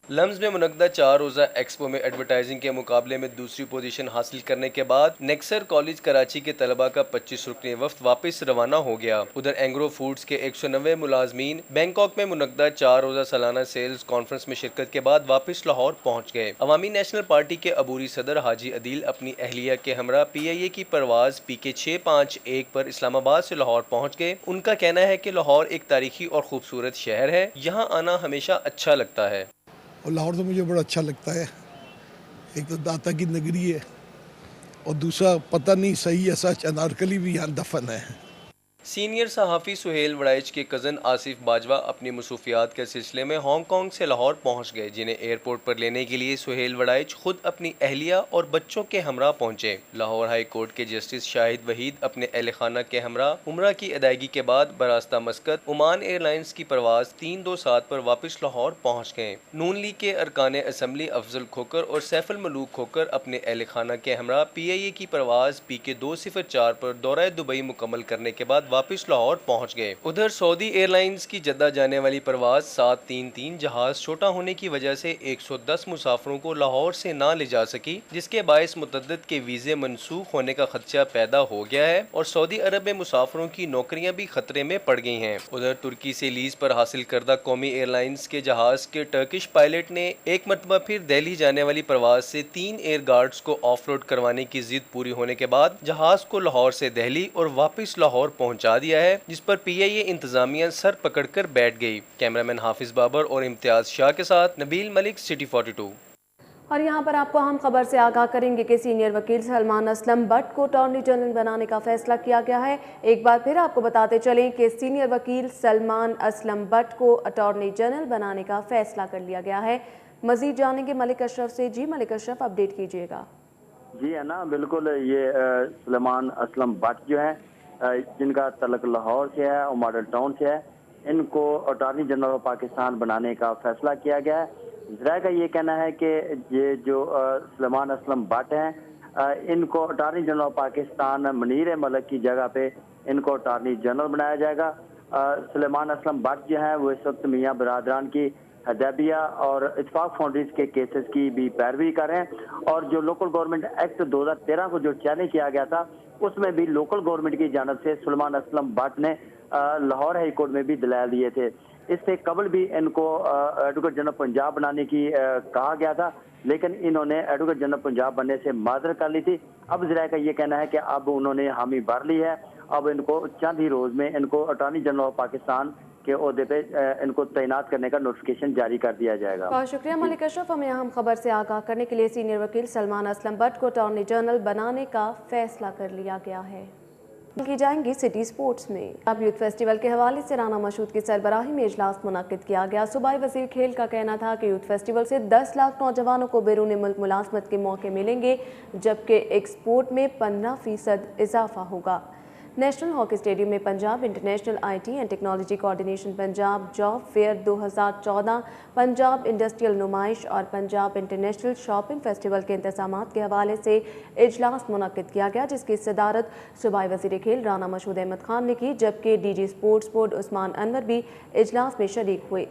लम्स में मुनक्दा 4 रोज़ा एक्सपो में एडवर्टाइजिंग के मुकाबले में दूसरी पोजीशन हासिल करने के बाद नेक्सर कॉलेज कराची के तलबा का 25 रुकनी वफ्द वापस रवाना हो गया। उधर एंग्रो फूड्स के 190 मुलाजमीन बैंकॉक में मुनक्दा 4 रोज़ा सालाना सेल्स कॉन्फ्रेंस में शिरकत के बाद वापस लाहौर पहुँच गए। अवामी नेशनल पार्टी के अबूरी सदर हाजी अदील अपनी अहलिया के हमरा PIA की परवाज PK 651 पर इस्लामाबाद से लाहौर पहुँच गए। उनका कहना है कि लाहौर एक तारीखी और खूबसूरत शहर है, यहाँ आना हमेशा अच्छा लगता है। और लाहौर तो मुझे बड़ा अच्छा लगता है। एक तो दाता की नगरी है और दूसरा पता नहीं सही या सच अनारकली भी यहाँ दफन है। सीनियर सहाफ़ी सुहेल वड़ाइच के कज़न आसिफ बाजवा अपनी मसरूफियात के सिलसिले में हांगकांग से लाहौर पहुंच गए, जिन्हें एयरपोर्ट पर लेने के लिए सुहेल वड़ाइच खुद अपनी अहलिया और बच्चों के हमरा पहुंचे। लाहौर हाई कोर्ट के जस्टिस शाहिद वहीद अपने अहल खाना के हमरा उम्रा की अदायगी के बाद बरास्ता मस्कत ओमान एयरलाइंस की परवाज 327 पर वापस लाहौर पहुँच गए। नून लीग के अरकान असम्बली अफजल खोकर और सैफुल मलूक खोकर अपने अहल खाना के हमरा PIA की परवाज PK 204 पर दौरा दुबई मुकम्मल करने के बाद वापस लाहौर पहुंच गए। उधर सऊदी एयरलाइंस की जद्दा जाने वाली परवाज 733 जहाज छोटा होने की वजह से 110 मुसाफिरों को लाहौर से ना ले जा सकी, जिसके बायस मुतद्दद के वीजे मनसूख होने का खदशा पैदा हो गया है और सऊदी अरब में मुसाफिरों की नौकरियां भी खतरे में पड़ गई हैं। उधर तुर्की से लीज पर हासिल करदा कौमी एयरलाइंस के जहाज के टर्किश पायलट ने एक मरतबा फिर दिल्ली जाने वाली परवाज से 3 एयर गार्ड्स को ऑफलोड करवाने की जिद पूरी होने के बाद जहाज को लाहौर से दिल्ली और वापस लाहौर पहुंचा दिया है, जिस पर PIA इंतजामिया सर पकड़कर बैठ गई। कैमरामैन हाफिज बाबर और इम्तियाज शाह के साथ नबील मलिक, सिटी 42। और यहाँ पर आपको हम खबर से आगाह करेंगे कि सीनियर वकील सलमान असलम बट को अटॉर्नी जनरल बनाने का फैसला किया गया है। एक बार फिर आपको बताते चलें कि सीनियर वकील सलमान असलम बट को अटॉर्नी जनरल बनाने का फैसला कर लिया गया है। मजीद जानेंगे मलिक अशरफ से। जी मलिक अशरफ, अपडेट कीजिएगा। जी है ना, बिल्कुल। ये सलमान असलम बट जो है जिनका तलक लाहौर से है और मॉडल टाउन से है, इनको अटॉर्नी जनरल ऑफ पाकिस्तान बनाने का फैसला किया गया है। ज़रा का ये कहना है कि ये जो सलमान असलम बट हैं, इनको attorney general of Pakistan Munir Malik की जगह पे इनको अटॉर्नी जनरल बनाया जाएगा। सलमान असलम बट जो हैं वो इस वक्त मियाँ बरादरान की हदैबिया और इत्फाक फाउंड्रीज के केसेस की भी पैरवी कर रहे हैं और जो लोकल गवर्नमेंट एक्ट 2013 को जो चैलेंज किया गया था, उसमें भी लोकल गवर्नमेंट की जानब से सलमान असलम बट ने लाहौर हाई कोर्ट में भी दलाल दिए थे। اس سے قبل بھی ان کو ایڈوکیٹ جنرل پنجاب بنانے کی کہا گیا تھا، لیکن انہوں نے ایڈوکیٹ جنرل پنجاب بننے سے معذرت کر لی تھی۔ اب ذرائع کا یہ کہنا ہے کہ اب انہوں نے حامی بھر لی ہے، اب ان کو چند ہی روز میں ان کو اٹارنی جنرل آف پاکستان کے عہدے پہ ان کو تعینات کرنے کا نوٹیفیکیشن جاری کر دیا جائے گا۔ بہت شکریہ ملک اشرف، ہمیں اہم خبر سے آگاہ کرنے کے لیے۔ سینئر وکیل سلمان اسلم بٹ کو اٹارنی جنرل بنانے کا فیصلہ کر لیا گیا ہے۔ کی جائیں گی سٹی سپورٹس میں اب یوتھ فیسٹیول کے حوالے سے رانا مشہود کی سربراہی میں اجلاس منعقد کیا گیا۔ صوبائی وزیر کھیل کا کہنا تھا کہ یوتھ فیسٹیول سے 10 لاکھ نوجوانوں کو بیرون ملک ملازمت کے موقع ملیں گے، جبکہ ایکسپورٹ میں 15% اضافہ ہوگا۔ نیشنل ہاکی اسٹیڈیم میں Punjab international I T and technology coordination Punjab job fair 2014، Punjab industrial نمائش اور پنجاب انٹرنیشنل شاپنگ فیسٹیول کے انتظامات کے حوالے سے اجلاس منعقد کیا گیا، جس کی صدارت صوبائی وزیر کھیل رانا مشہود احمد خان نے کی، جبکہ ڈی جی اسپورٹس بورڈ عثمان انور بھی اجلاس میں شریک ہوئے۔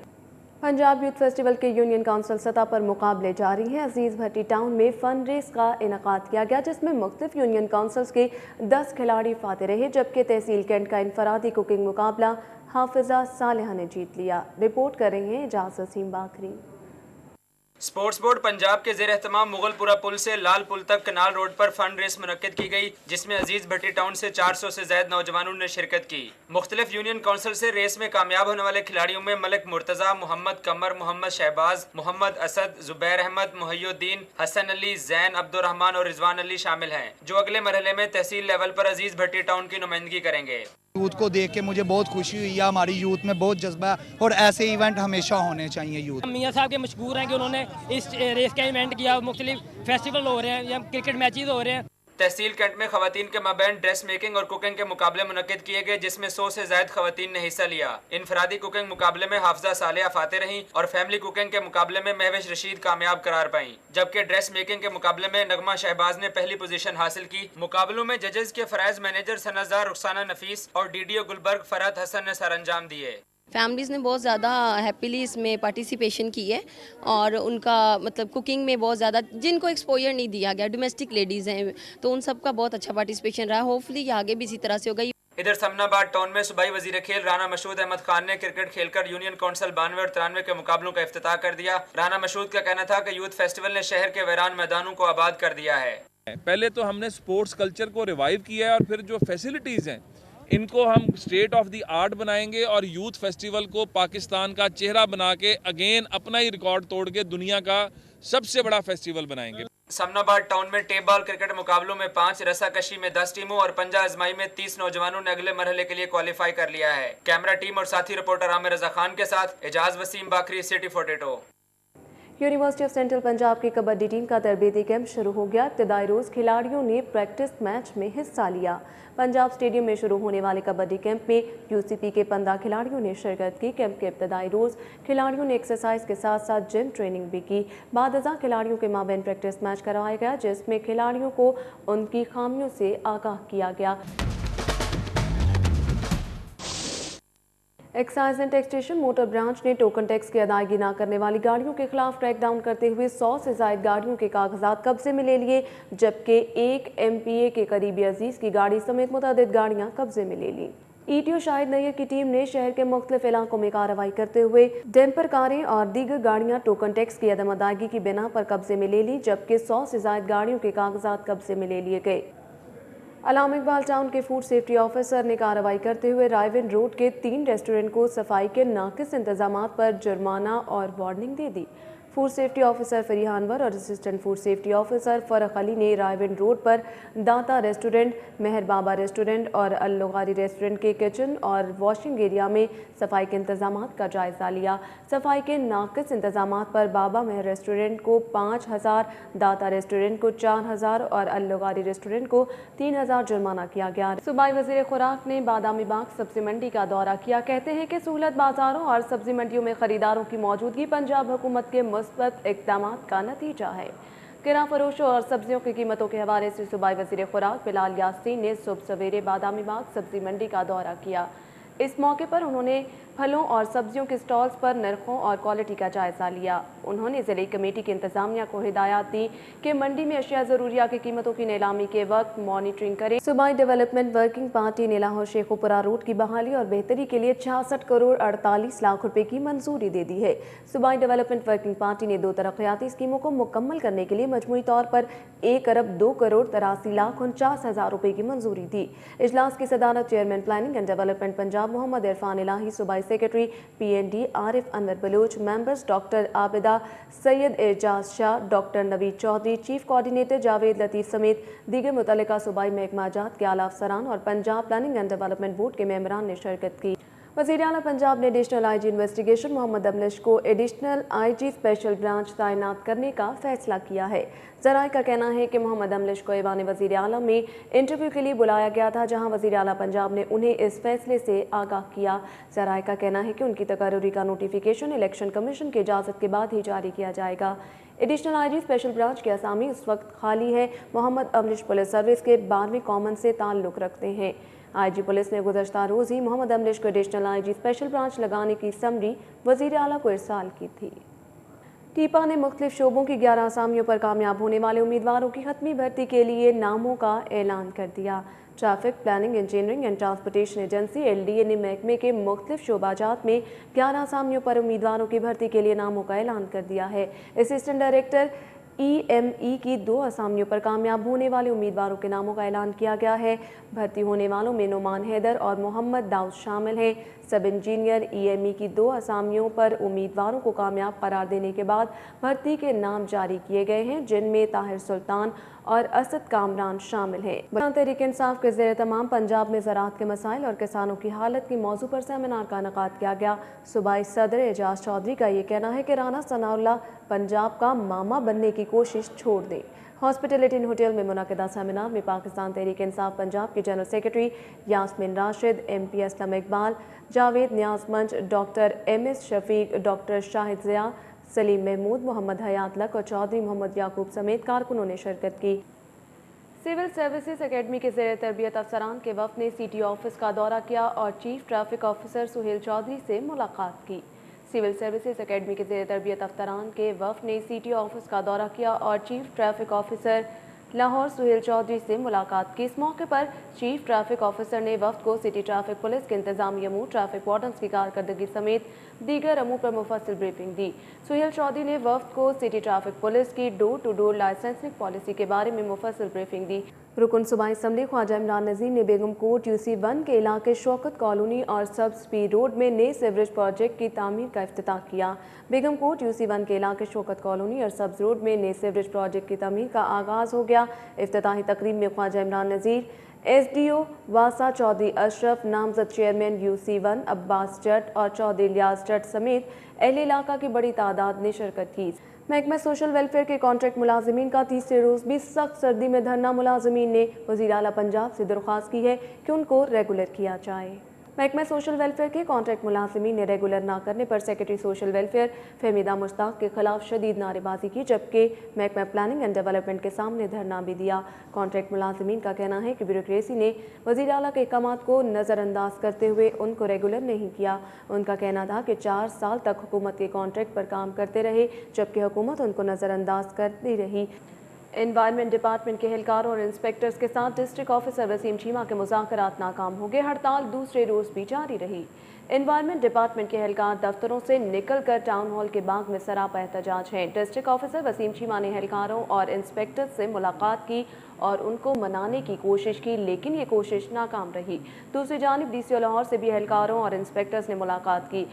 پنجاب یوتھ فیسٹیول کے یونین کونسل سطح پر مقابلے جاری ہیں۔ عزیز بھٹی ٹاؤن میں فن ریس کا انعقاد کیا گیا، جس میں مختلف یونین کونسلز کے 10 کھلاڑی فاتح رہے، جبکہ تحصیل کینٹ کا انفرادی کوکنگ مقابلہ حافظہ صالحہ نے جیت لیا۔ رپورٹ کر رہے ہیں اعجاز وسیم باکری۔ اسپورٹس بورڈ پنجاب کے زیر اہتمام مغل پورہ پل سے لال پل تک کنال روڈ پر فن ریس منعقد کی گئی، جس میں عزیز بھٹی ٹاؤن سے 400 سے زائد نوجوانوں نے شرکت کی۔ مختلف یونین کونسل سے ریس میں کامیاب ہونے والے کھلاڑیوں میں ملک مرتضی، محمد قمر، محمد شہباز، محمد اسد، زبیر احمد، محی الدین، حسن علی، زین عبد الرحمان اور رضوان علی شامل ہیں، جو اگلے مرحلے میں تحصیل لیول پر عزیز بھٹی ٹاؤن کی نمائندگی کریں گے۔ یوتھ کو دیکھ کے مجھے بہت خوشی ہوئی ہے، ہماری یوتھ میں بہت جذبہ ہے اور ایسے ایونٹ ہمیشہ ہونے چاہیے۔ یوتھ میاں صاحب کے مشکور ہیں کہ انہوں نے اس ریس کا ایونٹ کیا، مختلف فیسٹیول ہو رہے ہیں یا کرکٹ میچز ہو رہے ہیں۔ تحصیل کینٹ میں خواتین کے مابین ڈریس میکنگ اور کوکنگ کے مقابلے منعقد کیے گئے، جس میں 100 سے زائد خواتین نے حصہ لیا۔ انفرادی کوکنگ مقابلے میں حافظہ صالحہ فاتح رہیں اور فیملی کوکنگ کے مقابلے میں مہوش رشید کامیاب قرار پائیں، جبکہ ڈریس میکنگ کے مقابلے میں نغمہ شہباز نے پہلی پوزیشن حاصل کی۔ مقابلوں میں ججز کے فرائض مینیجر ثناءزار رخسانہ نفیس اور ڈی ڈی او گلبرگ فرحت حسن نے سر انجام دیے۔ فیملیز نے بہت زیادہ ہیپیلی اس میں پارٹیسپیشن کی ہے اور ان کا مطلب کوکنگ میں بہت زیادہ جن کو ایکسپوجر نہیں دیا گیا، ڈومیسٹک لیڈیز ہیں، تو ان سب کا بہت اچھا پارٹیسپیشن رہا۔ ہوپفلی یہ آگے بھی اسی طرح سے ہوگا۔ ادھر سمنا آباد ٹاؤن میں صوبائی وزیر کھیل رانا مشہود احمد خان نے کرکٹ کھیل کر یونین کونسل 92 اور 93 کے مقابلوں کا افتتاح کر دیا۔ رانا مشہود کا کہنا تھا کہ یوتھ فیسٹیول نے شہر کے ویران میدانوں کو آباد کر دیا ہے۔ پہلے تو ہم نے سپورٹس کلچر کو ریوائیو کیا ہے اور پھر جو فیسلٹیز ہیں ان کو ہم اسٹیٹ آف دی آرٹ بنائیں گے اور یوتھ فیسٹیول کو پاکستان کا چہرہ بنا کے اگین اپنا ہی ریکارڈ توڑ کے دنیا کا سب سے بڑا فیسٹیول بنائیں گے۔ سمنا آباد ٹاؤن میں ٹیپ بال کرکٹ مقابلوں میں 5، رسا کشی میں 10 ٹیموں اور پنجہ ازمائی میں 30 نوجوانوں نے اگلے مرحلے کے لیے کوالیفائی کر لیا ہے۔ کیمرہ ٹیم اور ساتھی رپورٹر عامر رضا خان کے ساتھ Ejaz Waseem Bakri, city 42۔ University of Central Punjab کی کبڈی ٹیم کا تربیتی کیمپ شروع ہو گیا۔ ابتدائی روز کھلاڑیوں نے پریکٹس میچ میں حصہ لیا۔ پنجاب اسٹیڈیم میں شروع ہونے والے کبڈی کیمپ میں یو سی پی کے 15 کھلاڑیوں نے شرکت کی۔ کیمپ کے ابتدائی روز کھلاڑیوں نے ایکسرسائز کے ساتھ ساتھ جم ٹریننگ بھی کی۔ بعد ازاں کھلاڑیوں کے مابین پریکٹس میچ کروایا گیا، جس میں کھلاڑیوں کو ان کی خامیوں سے آگاہ کیا گیا۔ Excise and taxation motor branch نے ٹوکن ٹیکس کی ادائیگی نہ کرنے والی گاڑیوں کے خلاف کریک ڈاؤن کرتے ہوئے 100 سے زائد گاڑیوں کے کاغذات قبضے میں لے لیے، جبکہ ایک ایم پی اے کے قریبی عزیز کی گاڑی سمیت متعدد گاڑیاں قبضے میں لے لیں۔ ای ٹی او شاہد نیّر کی ٹیم نے شہر کے مختلف علاقوں میں کارروائی کرتے ہوئے ڈیمپر کاریں اور دیگر گاڑیاں ٹوکن ٹیکس کی عدم ادائیگی کی بنا پر قبضے میں لے لی، جبکہ 100 سے زائد گاڑیوں کے کاغذات قبضے میں لے لیے گئے۔ علامہ اقبال ٹاؤن کے فوڈ سیفٹی آفیسر نے کارروائی کرتے ہوئے رائیون روڈ کے 3 ریسٹورنٹ کو صفائی کے ناقص انتظامات پر جرمانہ اور وارننگ دے دی۔ فوڈ سیفٹی آفیسر فریح انور اور اسسٹنٹ فوڈ سیفٹی آفیسر فرق علی نے رائیون روڈ پر داتا ریسٹورنٹ، مہر بابا ریسٹورنٹ اور اللغاری ریسٹورنٹ کے کچن اور واشنگ ایریا میں صفائی کے انتظامات کا جائزہ لیا۔ صفائی کے ناقص انتظامات پر بابا مہر ریسٹورنٹ کو 5000، داتا ریسٹورنٹ کو 4000 اور اللغاری ریسٹورنٹ کو 3000 جرمانہ کیا گیا۔ صوبائی وزیر خوراک نے بادامی باغ سبزی منڈی کا دورہ کیا۔ کہتے ہیں کہ سہولت بازاروں اور سبزی منڈیوں میں خریداروں کی موجودگی پنجاب حکومت کے مثبت اقدامات کا نتیجہ ہے۔ کرہ فروشوں اور سبزیوں کی قیمتوں کے حوالے سے صوبائی وزیر خوراک بلال یاسین نے صبح سویرے بادامی باغ سبزی منڈی کا دورہ کیا۔ اس موقع پر انہوں نے پھلوں اور سبزیوں کے سٹالز پر نرخوں اور کوالٹی کا جائزہ لیا۔ انہوں نے ضلعی کمیٹی کی انتظامیہ کو ہدایات دی کہ منڈی میں اشیاء ضروریہ کی قیمتوں کی نیلامی کے وقت مانیٹرنگ کریں۔ صوبائی ڈیولپمنٹ ورکنگ پارٹی نے لاہور شیخوپورہ روڈ کی بحالی اور بہتری کے لیے 66 کروڑ 48 لاکھ روپے کی منظوری دے دی ہے۔ صوبائی ڈیولپمنٹ ورکنگ پارٹی نے 2 ترقیاتی اسکیموں کو مکمل کرنے کے لیے مجموعی طور پر 1 ارب 2 کروڑ 83 لاکھ 49 ہزار روپے کی منظوری دی۔ اجلاس کی صدارت chairman planning and development Punjab Muhammad Irfan Elahi, صوبائی secretary PND Arif Anwar Baloch, members doctor Abida Syed Ejaz Shah, doctor Naveed Chaudhry, chief coordinator Javed Latif سمیت دیگر متعلقہ صوبائی محکمہ جات کے اعلیٰ افسران اور Punjab planning and development board کے ممبران نے شرکت کی۔ وزیر اعلیٰ پنجاب نے ایڈیشنل IG انویسٹیگیشن محمد املش کو ایڈیشنل IG اسپیشل برانچ تعینات کرنے کا فیصلہ کیا ہے۔ ذرائع کا کہنا ہے کہ محمد املش کو ایوان وزیر اعلیٰ میں انٹرویو کے لیے بلایا گیا تھا، جہاں وزیر اعلیٰ پنجاب نے انہیں اس فیصلے سے آگاہ کیا۔ ذرائع کا کہنا ہے کہ ان کی تقرری کا نوٹیفیکیشن الیکشن کمیشن کی اجازت کے بعد ہی جاری کیا جائے گا۔ ایڈیشنل IG اسپیشل برانچ کی اسامی اس وقت خالی ہے۔ محمد املش پولیس سروس کے 12ویں کامن سے تعلق رکھتے ہیں۔ IG پولیس نے گزشتہ روز ہی محمد املش کو ایڈیشنل IG اسپیشل برانچ لگانے کی سمری وزیر اعلیٰ کو ارسال کی تھی۔ ٹیپا نے مختلف شعبوں کی 11 اسامیوں پر کامیاب ہونے والے امیدواروں کی حتمی بھرتی کے لیے ناموں کا اعلان کر دیا۔ Traffic, planning, engineering and transportation agency LDA نے محکمے کے مختلف شعبہ جات میں 11 اسامیوں پر امیدواروں کی بھرتی کے لیے ناموں کا اعلان کر دیا ہے۔ اسسٹنٹ ڈائریکٹر EME کی 2 اسامیوں پر کامیاب ہونے والے امیدواروں کے ناموں کا اعلان کیا گیا ہے۔ بھرتی ہونے والوں میں نعمان حیدر اور محمد داؤد شامل ہیں۔ سب انجینئر EME کی 2 اسامیوں پر امیدواروں کو کامیاب قرار دینے کے بعد بھرتی کے نام جاری کیے گئے ہیں، جن میں طاہر سلطان اور اسد کامران شامل ہیں۔ تحریک انصاف کے زیر اہتمام پنجاب میں زراعت کے مسائل اور کسانوں کی حالت کی موضوع پر سیمینار کا انعقاد کیا گیا۔ صوبائی صدر اعجاز چودھری کا یہ کہنا ہے کہ رانا ثناء اللہ پنجاب کا ماما بننے کی کوشش چھوڑ دیں۔ ہاسپٹلٹی ان ہوٹل میں منعقدہ سیمینار میں پاکستان تحریک انصاف پنجاب کے general secretary Yasmin Rashid, MP Aslam Iqbal, Javed Niaz Manch, doctor MS Shafiq, doctor Shahid Zia, Saleem Mahmood, Muhammad Hayat Lak اور چودھری محمد یعقوب سمیت کارکنوں نے شرکت کی۔ سول سروسز اکیڈمی کے زیر تربیت افسران کے وفد نے CTO آفس کا دورہ کیا اور chief traffic officer Sohail Chaudhry سے ملاقات کی۔ سول سروسز اکیڈمی کے زیر تربیت افسران کے وفد نے CTO آفس کا دورہ کیا اور chief traffic officer Lahore Sohail Chaudhry سے ملاقات کی۔ اس موقع پر چیف ٹریفک آفیسر نے وفد کو سٹی ٹریفک پولیس کے انتظامی امور، ٹریفک وارڈنز کی کارکردگی سمیت دیگر امور پر مفصل بریفنگ دی۔ سہیل چودھری نے وفد کو سٹی ٹریفک پولیس کی ڈور ٹو ڈور لائسنسنگ پالیسی کے بارے میں مفصل بریفنگ دی۔ رکن صوبائی اسمبلی خواجہ عمران نذیر نے بیگم کوٹ UC1 کے علاقے شوکت کالونی اور سب سپیر روڈ میں نئے سیوریج پروجیکٹ کی تعمیر کا افتتاح کیا۔ بیگم کوٹ UC1 کے علاقے شوکت کالونی اور سبز روڈ میں نئے سیوریج پروجیکٹ کی تعمیر کا آغاز ہو گیا۔ افتتاحی تقریب میں خواجہ عمران نذیر، SDO واسا چودھری اشرف، نامزد چیئرمین UC1 عباس جٹ اور چودھری الیاس جٹ سمیت اہل علاقہ کی بڑی تعداد نے شرکت کی۔ محکمہ سوشل ویلفیئر کے کانٹریکٹ ملازمین کا تیسرے روز بھی سخت سردی میں دھرنا، ملازمین نے وزیر اعلیٰ پنجاب سے درخواست کی ہے کہ ان کو ریگولر کیا جائے۔ محکمہ سوشل ویلفیئر کے کانٹریکٹ ملازمین نے ریگولر نہ کرنے پر سیکرٹری سوشل ویلفیئر فہمیدہ مشتاق کے خلاف شدید نعرے بازی کی، جبکہ محکمہ پلاننگ اینڈ ڈیولپمنٹ کے سامنے دھرنا بھی دیا۔ کانٹریکٹ ملازمین کا کہنا ہے کہ بیوروکریسی نے وزیر اعلیٰ کے احکامات کو نظر انداز کرتے ہوئے ان کو ریگولر نہیں کیا۔ ان کا کہنا تھا کہ 4 سال تک حکومت کے کانٹریکٹ پر کام کرتے رہے، جبکہ حکومت ان کو نظر انداز کرتی رہی۔ انوائرمنٹ ڈپارٹمنٹ کے اہلکاروں اور انسپیکٹرز کے ساتھ ڈسٹرکٹ آفیسر وسیم چیمہ کے مذاکرات ناکام ہو گئے۔ ہڑتال دوسرے روز بھی جاری رہی۔ انوائرمنٹ ڈپارٹمنٹ کے اہلکار دفتروں سے نکل کر ٹاؤن ہال کے باغ میں سراپا احتجاج ہیں۔ ڈسٹرکٹ آفیسر وسیم چیمہ نے اہلکاروں اور انسپیکٹرز سے ملاقات کی اور ان کو منانے کی کوشش کی، لیکن یہ کوشش ناکام رہی۔ دوسری جانب DCO لاہور سے بھی اہلکاروں اور انسپیکٹرز نے ملاقات کی۔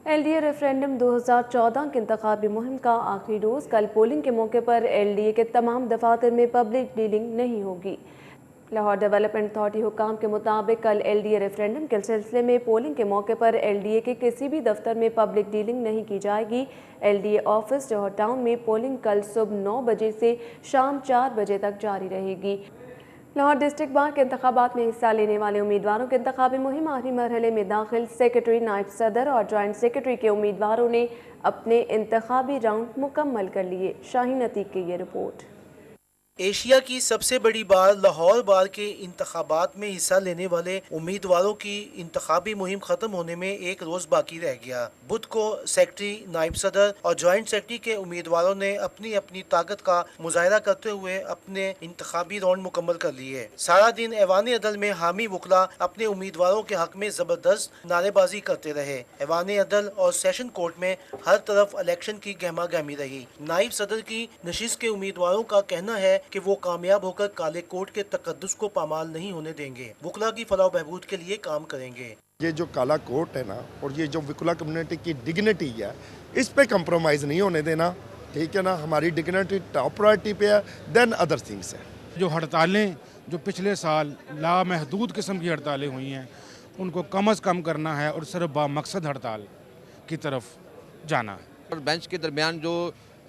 LDA ریفرینڈم 2014 کے انتخابی مہم کا آخری روز کل پولنگ کے موقع پر LDA کے تمام دفاتر میں پبلک ڈیلنگ نہیں ہوگی۔ لاہور ڈیولپمنٹ اتھارٹی حکام کے مطابق کل LDA ریفرینڈم کے سلسلے میں پولنگ کے موقع پر LDA کے کسی بھی دفتر میں پبلک ڈیلنگ نہیں کی جائے گی۔ LDA آفس جوہر ٹاؤن میں پولنگ کل صبح 9 بجے سے شام 4 بجے تک جاری رہے گی۔ لاہور ڈسٹرکٹ بار کے انتخابات میں حصہ لینے والے امیدواروں کے انتخابی مہم آخری مرحلے میں داخل۔ سیکرٹری، نائب صدر اور جوائنٹ سیکرٹری کے امیدواروں نے اپنے انتخابی راؤنڈ مکمل کر لیے۔ شاہین عتیق کی یہ رپورٹ۔ एशिया की सबसे बड़ी बार लाहौर बार के इंतखाबात में हिस्सा लेने वाले उम्मीदवारों की इंतखाबी मुहिम खत्म होने में एक रोज बाकी रह गया। बुध को सेक्रेटरी, नायब सदर और ज्वाइंट सेक्रेटरी के उम्मीदवारों ने अपनी अपनी ताकत का मुजाहरा करते हुए अपने इंतखाबी राउंड मुकम्मल कर लिए। सारा दिन ऐवान अदल में हामी वकला अपने उम्मीदवारों के हक में जबरदस्त नारेबाजी करते रहे। ऐवान अदल और सेशन कोर्ट में हर तरफ इलेक्शन की गहमा गहमी रही। नायब सदर की नशिस्त के उम्मीदवारों का कहना है कि वो कामयाब होकर काले कोट के तकद्दुस को पामाल नहीं होने देंगे, वकला की फलाह बहबूद के लिए काम करेंगे। ये जो काला कोट है ना, और ये जो वकला कम्युनिटी की डिग्निटी है, इस पे कंप्रोमाइज़ नहीं होने देना, ठीक है ना। हमारी डिग्निटी टॉप प्रायोरिटी पे है, देन अदर थिंग्स है। जो हड़तालें जो पिछले साल लामहदूद किस्म की हड़तालें हुई हैं, उनको कम अज़ कम करना है और सिर्फ बामकसद हड़ताल की तरफ जाना है। और बेंच के दरमियान जो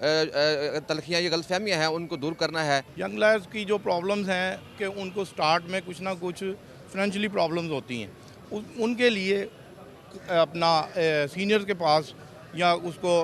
तलखियाँ या गलतफहमियाँ हैं उनको दूर करना है। यंग लायर्स की जो प्रॉब्लम्स हैं कि उनको स्टार्ट में कुछ ना कुछ फाइनेंशियली प्रॉब्लम्स होती हैं, उनके लिए अपना सीनियर्स के पास या उसको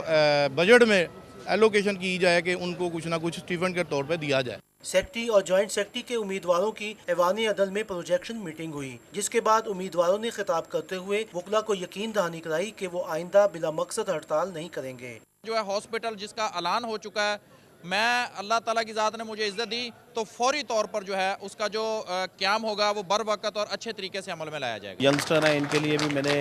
बजट में एलोकेशन की जाए कि उनको कुछ ना कुछ स्टीफन के तौर पे दिया जाए। सेक्रेटरी और ज्वाइंट सेक्रेटरी के उम्मीदवारों की ऐवान अदल में प्रोजेक्शन मीटिंग हुई, जिसके बाद उम्मीदवारों ने खिताब करते हुए वकला को यकीन दहानी कराई कि वो आइंदा बिला मकसद हड़ताल नहीं करेंगे। जो है हॉस्पिटल जिसका ऐलान हो चुका है, मैं अल्लाह ताला की ज़ात ने मुझे इज़्ज़त दी तो फौरी तौर पर जो है उसका जो क़याम होगा वो बर वक़्त और अच्छे तरीके से अमल में लाया जाएगा। यंगस्टर हैं, इनके लिए भी मैंने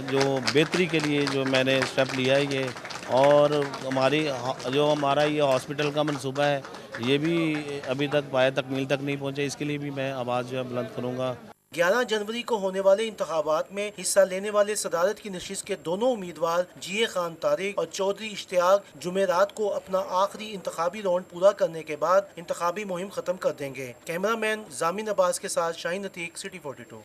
जो बेहतरी के लिए जो मैंने स्टेप लिया है ये, और हमारा ये हॉस्पिटल का मनसूबा है, ये भी अभी तक पाया तकमील तक नहीं पहुँचे, इसके लिए भी मैं आवाज़ जो है बुलंद करूँगा। 11 जनवरी को होने वाले इंतखाबात में हिस्सा लेने वाले सदारत की नशिस्त के दोनों उम्मीदवार जीए खान तारिक और चौधरी इश्तियाक जुमेरात को अपना आखिरी इंतखाबी राउंड पूरा करने के बाद इंतखाबी मुहिम खत्म कर देंगे। कैमरामैन जामिन अब्बास के साथ शाहीन अतीक, सिटी 42।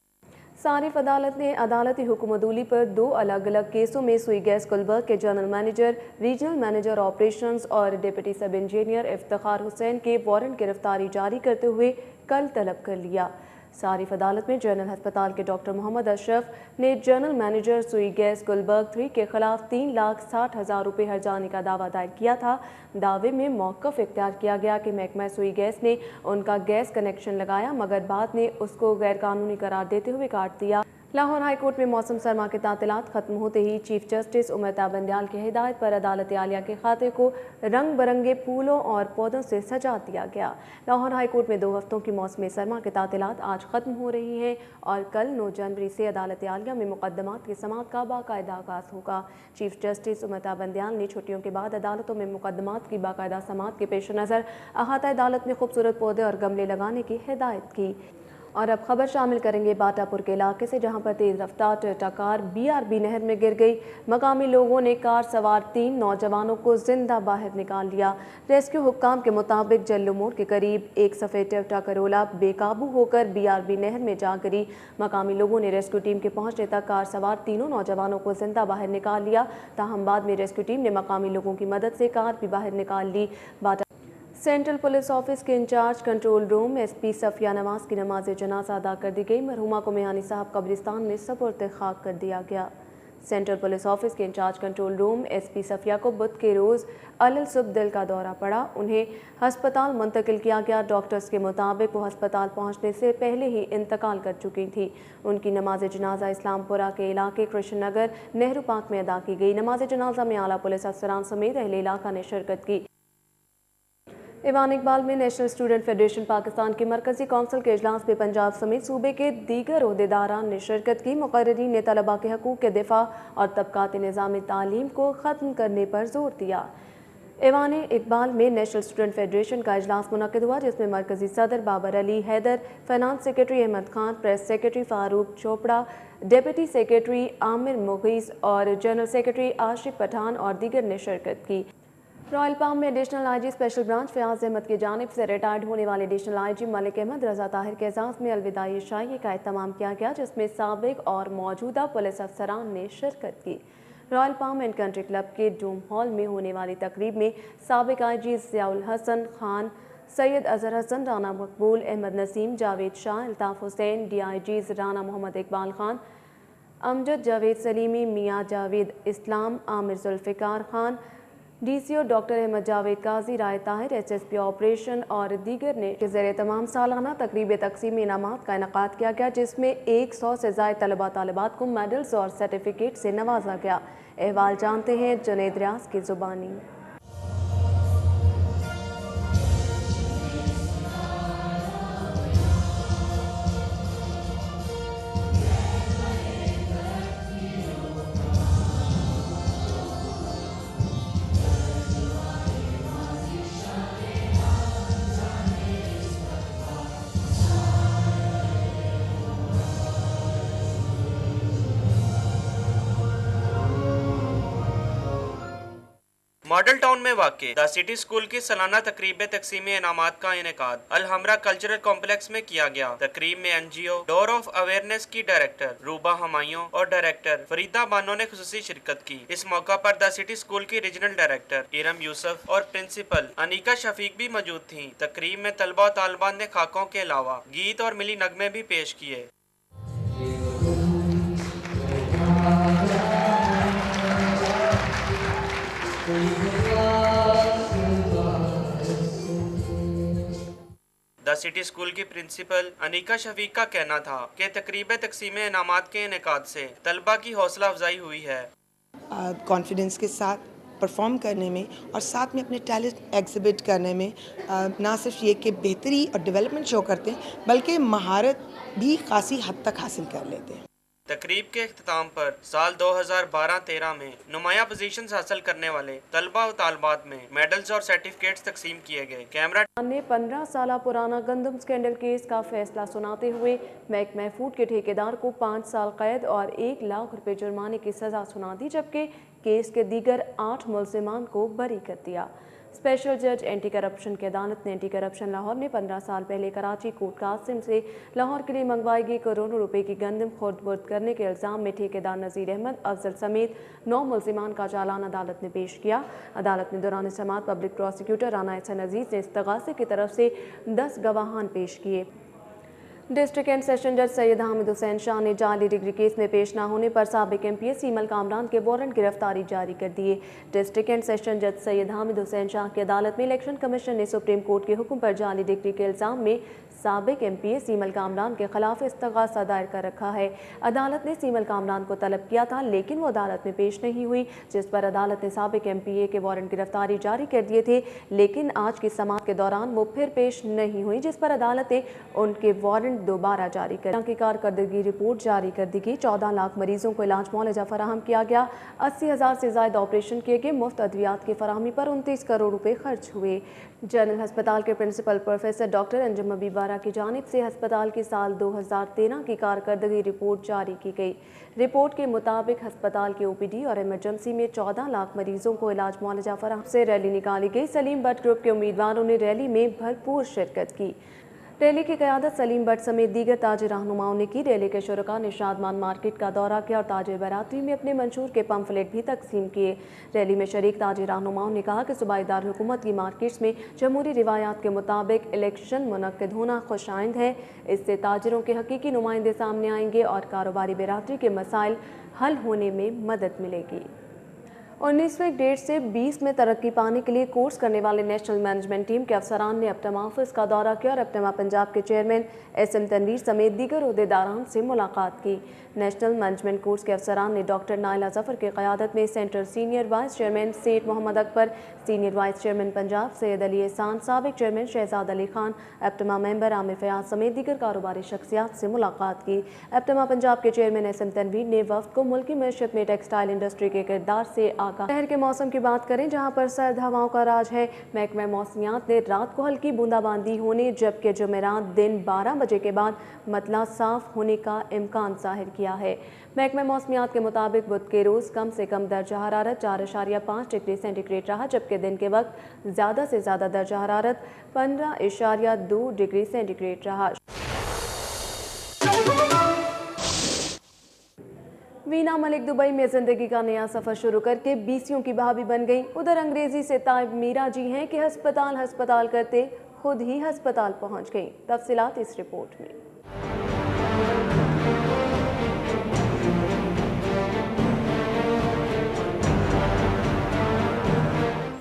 सारिफ अदालत ने अदालती हुक्मदूली पर 2 अलग अलग केसों में सुई गैस गुलबर्ग के general manager, regional manager operations और डिप्टी सब इंजीनियर इफ्तिखार हुसैन के वारंट गिरफ्तारी जारी करते हुए कल तलब कर लिया। सारिफ अदालत में जनरल अस्पताल के डॉक्टर मोहम्मद अशरफ ने जनरल मैनेजर सुई गैस गुलबर्ग 3 के खिलाफ 3,60,000 रुपये हर्जाने का दावा दायर किया था। दावे में मौक़िफ़ इख्तियार किया गया कि महकमा सुई गैस ने उनका गैस कनेक्शन लगाया मगर बाद में उसको गैरकानूनी करार देते हुए काट दिया। लाहौर हाई कोर्ट में मौसम सरमा के तातीलात खत्म होते ही चीफ जस्टिस उमर ताबंदियाल की हिदायत पर अदालत आलिया के खाते को रंग बरंगे फूलों और पौधों से सजा दिया गया। लाहौर हाई कोर्ट में 2 हफ्तों की मौसम सरमा के तातीलात आज खत्म हो रही हैं और कल 9 जनवरी से अदालत आलिया में मुकदमात की समाअत का बाकायदा आगाज़ होगा। चीफ जस्टिस उमर ताबंदियाल ने छुट्टियों के बाद अदालतों में मुकदमात की बाकायदा समाअत के पेश नज़र अहाता अदालत में खूबसूरत पौधे और गमले लगाने की हिदायत की। और अब खबर शामिल करेंगे बाटापुर के इलाके से, जहां पर तेज रफ्तार टोयोटा कार BRB नहर में गिर गई। मकामी लोगों ने कार सवार 3 नौजवानों को जिंदा बाहर निकाल लिया। रेस्क्यू हुक्काम के मुताबिक जल्लू मोड़ के करीब एक सफ़ेद टोयोटा करोला बेकाबू होकर BRB नहर में जा गिरी। मकामी लोगों ने रेस्क्यू टीम के पहुंचने तक कार सवार तीनों नौजवानों को जिंदा बाहर निकाल लिया। ताहम बाद में रेस्क्यू टीम ने मकामी लोगों की मदद से कार भी बाहर निकाल ली। सेंट्रल पुलिस ऑफिस के incharge control room SP Safia Nawaz की नमाज जनाजा अदा कर दी गई। मरहुमा को मियानी साहब कब्रिस्तान में सपुर्द खाक कर दिया गया। सेंट्रल पुलिस ऑफिस के incharge control room SP Safia को बुध के रोज़ अलल सुबह दिल का दौरा पड़ा। उन्हें हस्पताल मुंतकिल किया गया। डॉक्टर्स के मुताबिक वो हस्पताल पहुंचने से पहले ही इंतकाल कर चुकी थी। उनकी नमाज जनाजा इस्लामपुरा के इलाके कृष्ण नगर नेहरू पार्क में अदा की गई। नमाज जनाजा में आला पुलिस अफसरान समेत अहले इलाका ने शिरकत की। ईवान इकबाल में नेशनल स्टूडेंट फेडरेशन पाकिस्तान की मरकजी कौंसिल के इजलास में पंजाब समेत सूबे के दीगर ओहदेदारान ने शिरकत की। मुकर्ररीन ने तलबा के हकूक़ के दिफा और तबकाती निज़ाम तालीम को ख़त्म करने पर जोर दिया। ईवान इकबाल में नेशनल स्टूडेंट फेडरेशन का इजलास मुनक़िद हुआ, जिसमें मरकजी सदर Babar Ali Haider, finance secretary Ahmed Khan, press secretary Farooq Chopra, deputy secretary Amir Mughees और जनरल सेक्रेटरी आशिफ पठान और दीगर ने शिरकत की। रॉयल पाम में additional IG special branch Fayyaz Ahmed की जानिब से रिटायर्ड होने वाले एडिशनल IG मलिक अहमद रजा ताहिर के एजाज़ में अलविदाई शाही का एहतमाम किया गया, जिसमें साबिक और मौजूदा पुलिस अफसरान ने शिरकत की। Royal palm and country club के डूम हॉल में होने वाली तकरीब में साबिक IG ज़ियाउल हसन खान, सैयद अजहर हसन, राना मकबूल, अहमद नसीम, जावेद शाह, अल्ताफ़ हुसैन, DIGs राना मोहम्मद इकबाल खान, अमजद जावेद सलीमी, मियाँ जावेद इस्लाम, आमिर जुल्फ़िकार खान, DCO डॉक्टर अहमद जावेद काजी, राय ताहिर, HSP ऑपरेशन और दीगर ने ज़ेर तमाम सालाना तकरीब तकसीम इनामात का इनकाद किया गया, जिसमें 100 से ज़ायद तलबा तालिबात को मेडल्स और सर्टिफिकेट से नवाजा गया। अहवाल जानते हैं जुनैद रियाज की ज़ुबानी। मॉडल टाउन में वाक़ द सिटी स्कूल की सालाना तकरीब तकसीम इनामात का इनेकाद अलहमरा कल्चरल कॉम्प्लेक्स में किया गया। तकरीब में NGO डोर ऑफ अवेयरनेस की डायरेक्टर रूबा हमायूं और डायरेक्टर फरीदा बानो ने खुसूसी शिरकत की। इस मौका पर द सिटी स्कूल की रीजनल डायरेक्टर इरम यूसुफ और प्रिंसिपल अनीका शफीक भी मौजूद थीं। तकरीब में तलबा और तालिबान ने खाकों के अलावा गीत और मिली नगमे भी पेश किए। द सिटी स्कूल की प्रिंसिपल अनीका शफीक का कहना था कि तकरीब तकसीम इनामात के इनेकाद से तलबा की हौसला अफजाई हुई है। कॉन्फिडेंस के साथ परफॉर्म करने में और साथ में अपने टैलेंट एग्जिबिट करने में ना सिर्फ ये कि बेहतरी और डेवलपमेंट शो करते हैं, बल्कि महारत भी खासी हद तक हासिल कर लेते हैं। तकरीब के इख्तिताम पर साल 2012-13 में नुमाया पोजीशंस हासिल करने वाले तलबा और तालिबात में मेडल्स और सर्टिफिकेट्स तकसीम किए गए। कैमरा ने 15 साल पुराना गंदम स्कैंडल केस का फैसला सुनाते हुए महकमा फूड के ठेकेदार को 5 साल कैद और 1 लाख रुपए जुर्माने की सजा सुना दी, जबकि केस के दीगर 8 मुल्जिमान को बरी कर दिया। स्पेशल जज एंटी करप्शन की अदालत ने एंटी करप्शन लाहौर ने 15 साल पहले कराची कोट कासिम से लाहौर के लिए मंगवाई गई करोड़ों रुपए की गंदम खुर्द बुर्द करने के इल्ज़ाम में ठेकेदार नज़ीर अहमद अफजल समेत 9 मुल्जिमान का चालान अदालत ने पेश किया। अदालत ने दौरान समाअत पब्लिक प्रोसिक्यूटर राना एहसन अजीज़ ने इस्तगासे की तरफ से 10 गवाहान पेश किए। डिस्ट्रिक्ट एंड सेशन जज सैयद हामिद हुसैन शाह ने जाली डिग्री केस में पेश न होने पर साबिक MPS सीमल कामरान के वारंट गिरफ्तारी जारी कर दिए। डिस्ट्रिक्ट एंड सेशन जज सैयद हामिद हुसैन शाह की अदालत में इलेक्शन कमीशन ने सुप्रीम कोर्ट के हुक्म पर जाली डिग्री के इल्ज़ाम में साबिक MPS सीमल कामरान के खिलाफ इस्तगासा दायर कर रखा है। अदालत ने सीमल कामरान को तलब किया था, लेकिन वो अदालत में पेश नहीं हुई, जिस पर अदालत ने साबिक MPA के वारंट गिरफ्तारी जारी कर दिए थे, लेकिन आज की समाअत के दौरान वो फिर पेश नहीं हुई, जिस पर अदालत ने उनके वारंट दोबारा जारी कर की कारकर्दगी रिपोर्ट जारी कर दी गई। 14 लाख मरीजों को इलाज मुआवजा फराहम किया गया। 80,000 से ज्यादा ऑपरेशन किए गए। मुफ्त अद्वियात की फराहमी पर 29 करोड़ रुपए खर्च हुए। जनरल अस्पताल के प्रिंसिपल प्रोफेसर डॉक्टर अंजुम अबीबारा की जानिब से अस्पताल की साल 2013 की कारकर्दगी रिपोर्ट जारी की गई। रिपोर्ट के मुताबिक अस्पताल के OPD और इमरजेंसी में 14 लाख मरीजों को इलाज मुआवजा फराहम से रैली निकाली गई। सलीम भट्ट ग्रुप के उम्मीदवारों ने रैली में भरपूर शिरकत की। रैली की क़यादत सलीम भट्ट समेत दीगर ताजिर रहनुमाओं ने की। रैली के शुरका ने शादमान मार्केट का दौरा किया और ताजिर बरादरी में अपने मंशूर के पम्फलेट भी तकसीम किए। रैली में शरीक ताजिर रहनुमाओं ने कहा कि सूबाई दारुल हुकूमत की मार्केट्स में जमहूरी रिवायात के मुताबिक इलेक्शन मुनक्किद होना खुशाइंद है। इससे ताजिरों के हकीकी नुमाइंदे सामने आएंगे और कारोबारी बरादरी के मसाइल हल होने में मदद मिलेगी। 19वें ग्रेड से 20 में तरक्की पाने के लिए कोर्स करने वाले नेशनल मैनेजमेंट टीम के अफसरान ने अपटमा ऑफिस का दौरा किया और अपटमा पंजाब के चेयरमैन SM तनवीर समेत दीगर ओहदेदारान से मुलाकात की। नेशनल मैनेजमेंट कोर्स के अफसरान ने डॉक्टर नाइला जफर की क़यादत में central senior vice chairman Seth Mohammad Akbar, senior vice chairman Punjab Syed Ali Ehsan, साबिक chairman Shahzad Ali Khan, APTMA member Amir Fayyaz समेत दीगर कारोबारी शख्सियात से मुलाकात की। अपटमा पंजाब के चेयरमैन SM तनवीर ने वफ्द को मुल्की मैशत में टेक्सटाइल इंडस्ट्री के किरदार से आगाह। शहर के मौसम की बात करें, जहाँ पर सर्द हवाओं का राज है। महकमा मौसमियात ने रात को हल्की बूंदाबांदी होने, जबकि जुमेरात दिन 12 बजे के बाद मतला साफ होने का इम्कान जाहिर किया है। महकमा मौसमियात के मुताबिक बुध के रोज़ कम से कम दर्जा हरारत 4.5 डिग्री सेंटीग्रेड रहा, जबकि दिन के वक्त ज़्यादा से ज़्यादा दर्जा हरारत 15.2 डिग्री सेंटीग्रेड रहा। वीना मलिक दुबई में ज़िंदगी का नया सफ़र शुरू करके 20 की भाभी बन गई। उधर अंग्रेज़ी से ताइब मीरा जी हैं कि हस्पताल हस्पताल करते खुद ही हस्पताल पहुंच गई। तफसीलात इस रिपोर्ट में।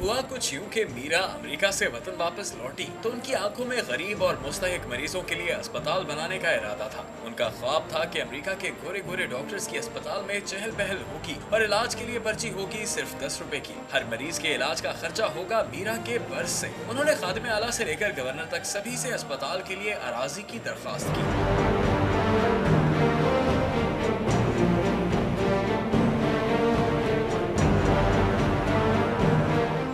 हुआ कुछ यूं कि मीरा अमेरिका से वतन वापस लौटी तो उनकी आंखों में गरीब और मुस्तहिक मरीजों के लिए अस्पताल बनाने का इरादा था। उनका ख्वाब था कि अमेरिका के गोरे गोरे डॉक्टर्स की अस्पताल में चहल पहल होगी और इलाज के लिए पर्ची होगी सिर्फ 10 रुपए की। हर मरीज के इलाज का खर्चा होगा मीरा के पर्स से। उन्होंने खादिम आला से लेकर गवर्नर तक सभी से अस्पताल के लिए अराजी की दरख्वास्त की।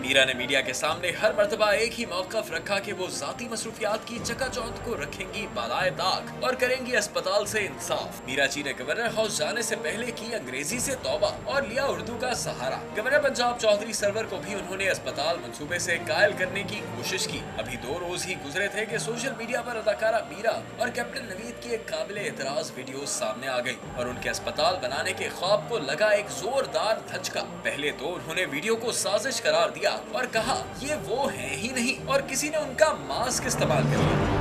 मीरा ने मीडिया के सामने हर मर्तबा एक ही मौक़िफ़ रखा कि वो ज़ाती मसरूफियात की चकाचौंध को रखेंगी बालाए ताक और करेंगी अस्पताल से इंसाफ। मीरा जी ने गवर्नर हाउस जाने से पहले की अंग्रेजी से तौबा और लिया उर्दू का सहारा। गवर्नर पंजाब चौधरी सरवर को भी उन्होंने अस्पताल मंसूबे से कायल करने की कोशिश की। अभी 2 रोज ही गुजरे थे कि सोशल मीडिया पर अदाकारा मीरा और कैप्टन नवीद की एक काबिले एतराज वीडियो सामने आ गई और उनके अस्पताल बनाने के ख्वाब को लगा एक जोरदार धचका। पहले तो उन्होंने वीडियो को साजिश करार दिया और कहा ये वो हैं ही नहीं और किसी ने उनका मास्क इस्तेमाल कर लिया।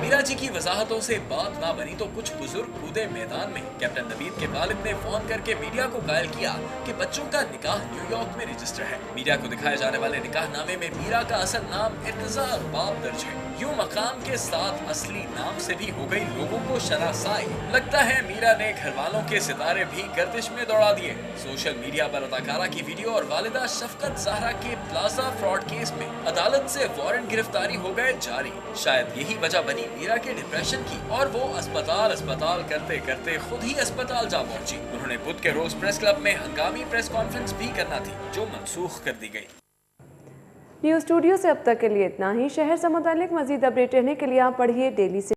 मीरा जी की वजाहतों से बात ना बनी तो कुछ बुजुर्ग कूदे मैदान में। कैप्टन नवीद के वालिद ने फोन करके मीडिया को कायल किया कि बच्चों का निकाह न्यूयॉर्क में रजिस्टर है। मीडिया को दिखाए जाने वाले निकाहनामे में मीरा का असल नाम इर्तिजा अरबाब दर्ज है। यूं मकाम के साथ असली नाम से भी हो गई लोगों को शनासाई। लगता है मीरा ने घर वालों के सितारे भी गर्दिश में दौड़ा दिए। सोशल मीडिया पर अदाकारा की वीडियो और वालिदा शफकत ज़हरा के प्लाजा फ्रॉड केस में अदालत से वारंट गिरफ्तारी हो गए जारी। शायद यही वजह बनी मीरा के डिप्रेशन की और वो अस्पताल करते करते खुद ही अस्पताल जा पहुंची। उन्होंने बुध के रोज प्रेस क्लब में हंगामी प्रेस कॉन्फ्रेंस भी करना थी जो मनसूख कर दी गई। न्यूज़ स्टूडियो से अब तक के लिए इतना ही। शहर से मुतालिक मजीद अपडेट रहने के लिए आप पढ़िए डेली से